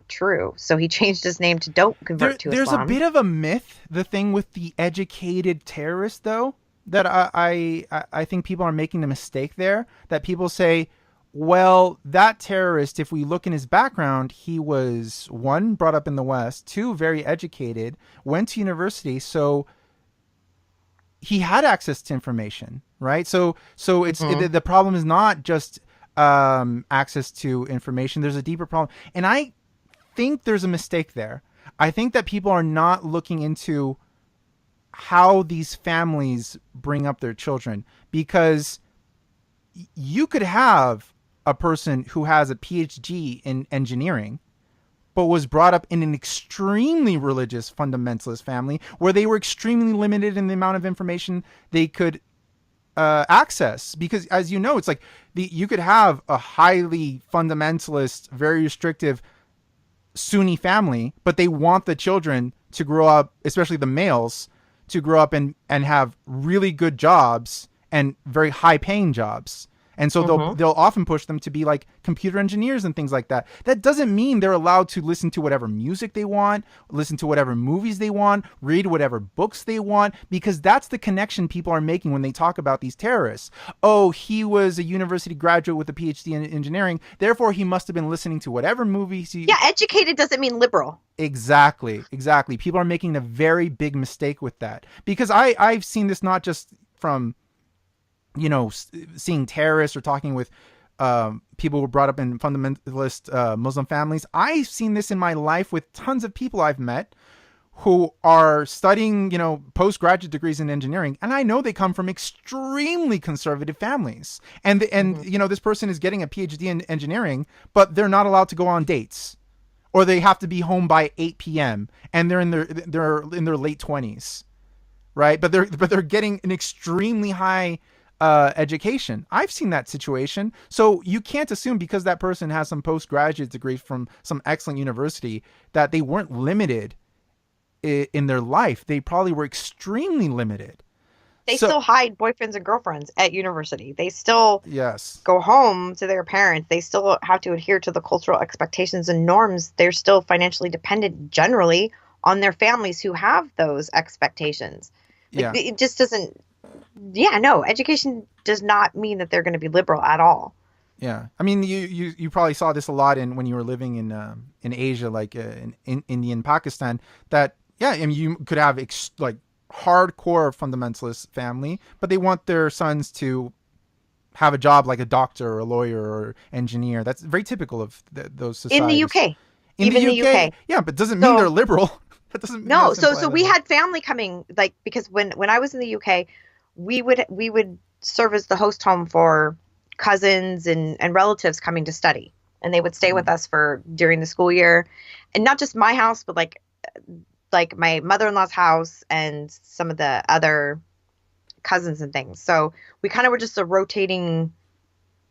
true. So he changed his name to Don't Convert to Islam. There's a bit of a myth, the thing with the educated terrorist, though, that I think people are making the mistake there, that people say, well, that terrorist, if we look in his background, he was, 1, brought up in the West, 2, very educated, went to university, so he had access to information, right? So it's the problem is not just access to information. There's a deeper problem, and I think there's a mistake there. I think that people are not looking into how these families bring up their children, because you could have a person who has a PhD in engineering but was brought up in an extremely religious fundamentalist family where they were extremely limited in the amount of information they could access. Because, as you know, it's like you could have a highly fundamentalist, very restrictive Sunni family, but they want the children to grow up, especially the males, to grow up and have really good jobs and very high paying jobs. And so they'll often push them to be like computer engineers and things like that. That doesn't mean they're allowed to listen to whatever music they want, listen to whatever movies they want, read whatever books they want, because that's the connection people are making when they talk about these terrorists. Oh, he was a university graduate with a PhD in engineering, therefore he must have been listening to whatever movies he... Yeah, educated doesn't mean liberal. Exactly. People are making a very big mistake with that. Because I've seen this not just from, seeing terrorists or talking with people who were brought up in fundamentalist Muslim families. I've seen this in my life with tons of people I've met who are studying, postgraduate degrees in engineering. And I know they come from extremely conservative families. And this person is getting a PhD in engineering, but they're not allowed to go on dates. Or they have to be home by 8 p.m. and they're in their late 20s. Right? But they're getting an extremely high education. I've seen that situation. So you can't assume because that person has some postgraduate degree from some excellent university that they weren't limited in their life. They probably were extremely limited. They still hide boyfriends and girlfriends at university. They still go home to their parents. They still have to adhere to the cultural expectations and norms. They're still financially dependent generally on their families who have those expectations. It just doesn't... Yeah, no, education does not mean that they're going to be liberal at all. Yeah. I mean, you probably saw this a lot when you were living in Asia, like in India and Pakistan, that, I mean, you could have hardcore fundamentalist family, but they want their sons to have a job like a doctor or a lawyer or engineer. That's very typical of those societies. In the UK. Even the UK. Yeah, but doesn't mean they're liberal. That doesn't mean... No, so we had family coming, because when I was in the UK, we would serve as the host home for cousins and relatives coming to study, and they would stay with us during the school year, and not just my house, but like my mother-in-law's house and some of the other cousins and things. So we kind of were just a rotating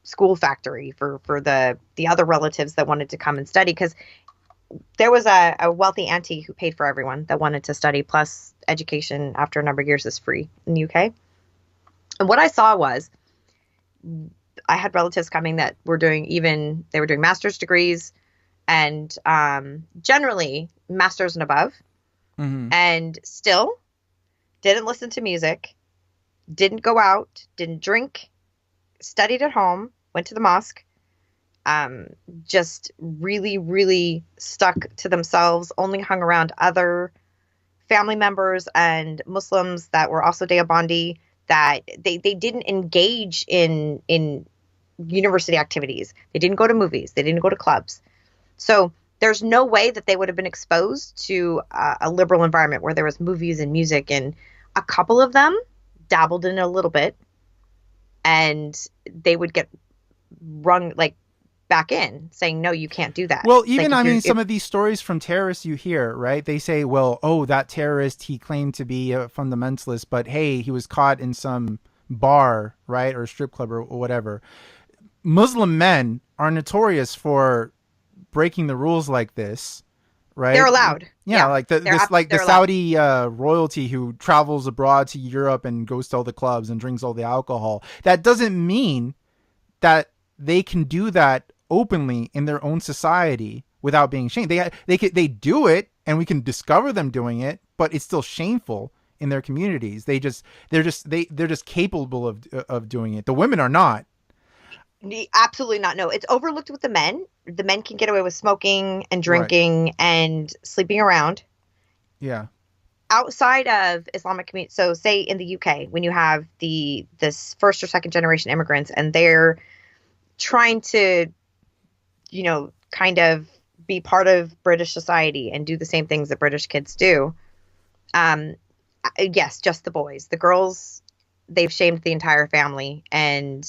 school factory for the other relatives that wanted to come and study, because there was a wealthy auntie who paid for everyone that wanted to study, plus education after a number of years is free in the UK. And what I saw was I had relatives coming that were doing master's degrees and generally masters and above, and still didn't listen to music, didn't go out, didn't drink, studied at home, went to the mosque, just really, really stuck to themselves, only hung around other family members and Muslims that were also Deobandi, that they didn't engage in university activities. They didn't go to movies. They didn't go to clubs. So there's no way that they would have been exposed to a liberal environment where there was movies and music, and a couple of them dabbled in it a little bit, and they would get rung back in, saying, no, you can't do that. Well, even, some of these stories from terrorists you hear, right? They say, well, that terrorist, he claimed to be a fundamentalist, but hey, he was caught in some bar, right? Or strip club or whatever. Muslim men are notorious for breaking the rules like this, right? They're allowed. Yeah, like the Saudi royalty who travels abroad to Europe and goes to all the clubs and drinks all the alcohol. That doesn't mean that they can do that openly in their own society without being shamed. They do it, and we can discover them doing it, but it's still shameful in their communities. They're just capable of doing it. The women are not. Absolutely not. No, it's overlooked with the men. The men can get away with smoking and drinking and sleeping around. Yeah. Outside of Islamic community, so say in the UK, when you have this first or second generation immigrants, and they're trying to, kind of be part of British society and do the same things that British kids do. Yes, just the boys. The girls, they've shamed the entire family, and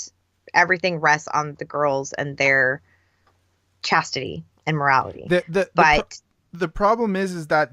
everything rests on the girls and their chastity and morality. The problem is that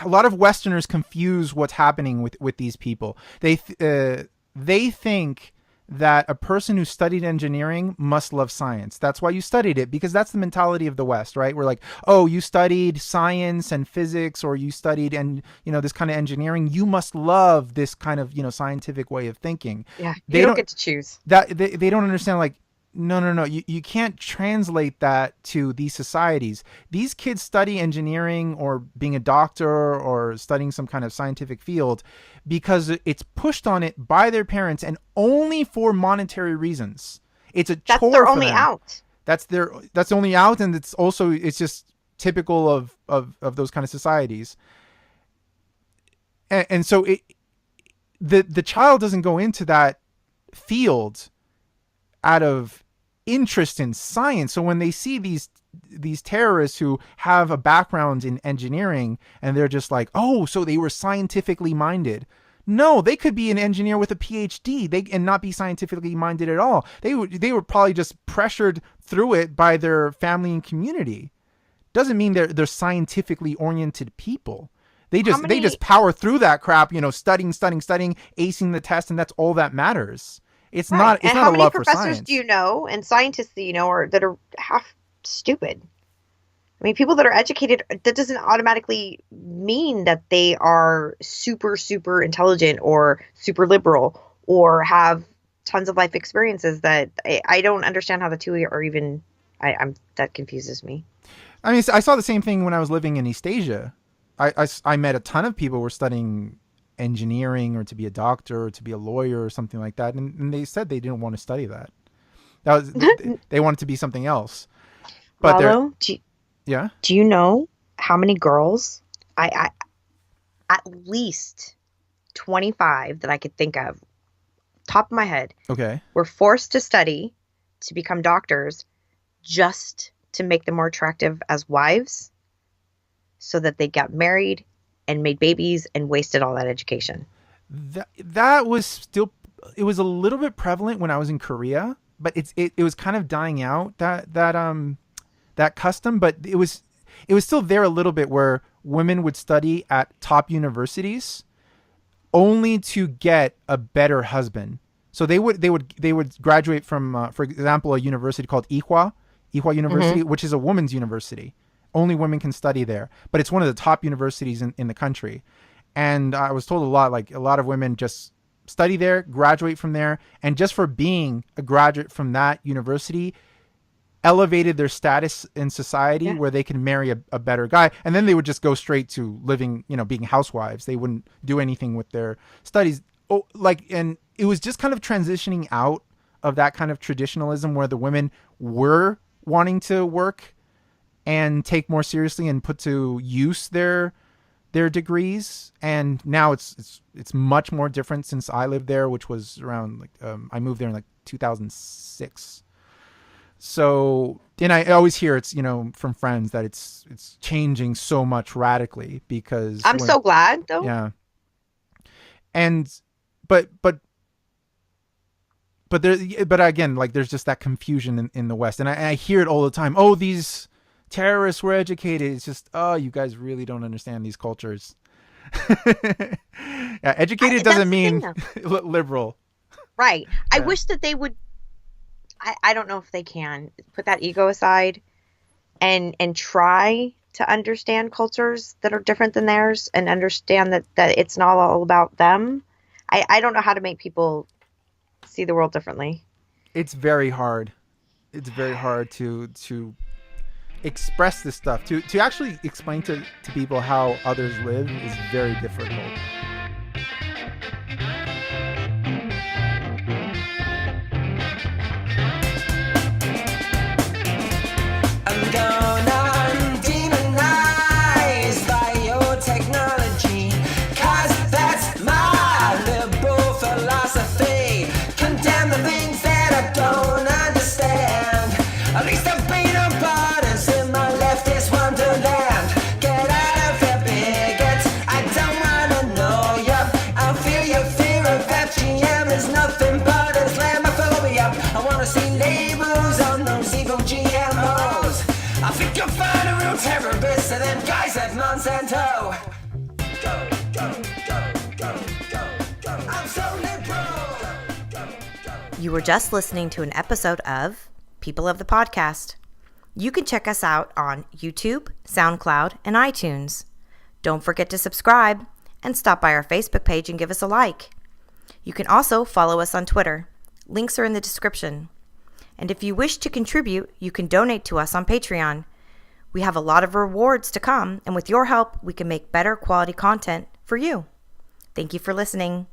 a lot of Westerners confuse what's happening with these people. They think that a person who studied engineering must love science. That's why you studied it, because that's the mentality of the West, right? We're like, oh, you studied science and physics, or you studied this kind of engineering. You must love this kind of scientific way of thinking. Yeah, They you don't don't get to choose. that they don't understand, like, no, you can't translate that to these societies. These kids study engineering or being a doctor or studying some kind of scientific field because it's pushed on it by their parents, and only for monetary reasons. It's a That's chore their for only them. out. That's the only out, and it's just typical of those kind of societies. And so the child doesn't go into that field out of interest in science. So when they see these terrorists who have a background in engineering, and they're just like, oh, so they were scientifically minded. No, they could be an engineer with a PhD and not be scientifically minded at all. They were probably just pressured through it by their family and community. Doesn't mean they're scientifically oriented people. They just power through that crap, studying, acing the test, and that's all that matters. It's Right. not how a many love for professors science. do you know and scientists that you know that are half stupid? I mean, people that are educated, that doesn't automatically mean that they are super, super intelligent or super liberal or have tons of life experiences. That I don't understand how the two are even. That confuses me. I mean, I saw the same thing when I was living in East Asia. I met a ton of people who were studying engineering or to be a doctor or to be a lawyer or something like that, and they said they didn't want to study that. They wanted to be something else. But Lalo, yeah. do you know how many girls I at least 25 that I could think of, top of my head, Okay. were forced to study to become doctors just to make them more attractive as wives, so that they got married and made babies and wasted all that education. That was it was a little bit prevalent when I was in Korea, but it was kind of dying out, that custom, but it was still there a little bit, where women would study at top universities only to get a better husband. So they would graduate from, for example, a university called Ihwa University, which is a women's university. Only women can study there, but it's one of the top universities in the country. And I was told a lot of women just study there, graduate from there, and just for being a graduate from that university, elevated their status in society, where they can marry a better guy. And then they would just go straight to living, being housewives. They wouldn't do anything with their studies. And it was just kind of transitioning out of that kind of traditionalism, where the women were wanting to work and take more seriously and put to use their degrees. And now it's much more different since I lived there, which was around I moved there in 2006. So, and I always hear it's, from friends, that it's changing so much radically, because I'm so glad, though. Yeah. And but again, there's just that confusion in the West, and I hear it all the time. Oh, these terrorists were educated. It's just, oh, you guys really don't understand these cultures. Yeah, educated doesn't mean liberal. Right. Yeah. I wish that they would. I don't know if they can put that ego aside and try to understand cultures that are different than theirs, and understand that it's not all about them. I don't know how to make people see the world differently. It's very hard. It's very hard to express this stuff. To actually explain to people how others live is very difficult. I'm gonna demonize biotechnology, 'cause that's my liberal philosophy. Condemn the things that I don't understand. At least I've been on borders in my leftist wonderland. Get out of here, bigots, I don't wanna know ya. I feel your fear of FGM is nothing but Islamophobia. I wanna see labels on those evil GMOs. I think you'll find a real terrorist and them guys at Monsanto. Go, go, go, go, go, go. I'm so liberal. You You were just listening to an episode of People of the Podcast. You can check us out on YouTube, SoundCloud, and iTunes. Don't forget to subscribe and stop by our Facebook page and give us a like. You can also follow us on Twitter. Links are in the description. And if you wish to contribute, you can donate to us on Patreon. We have a lot of rewards to come, and with your help, we can make better quality content for you. Thank you for listening.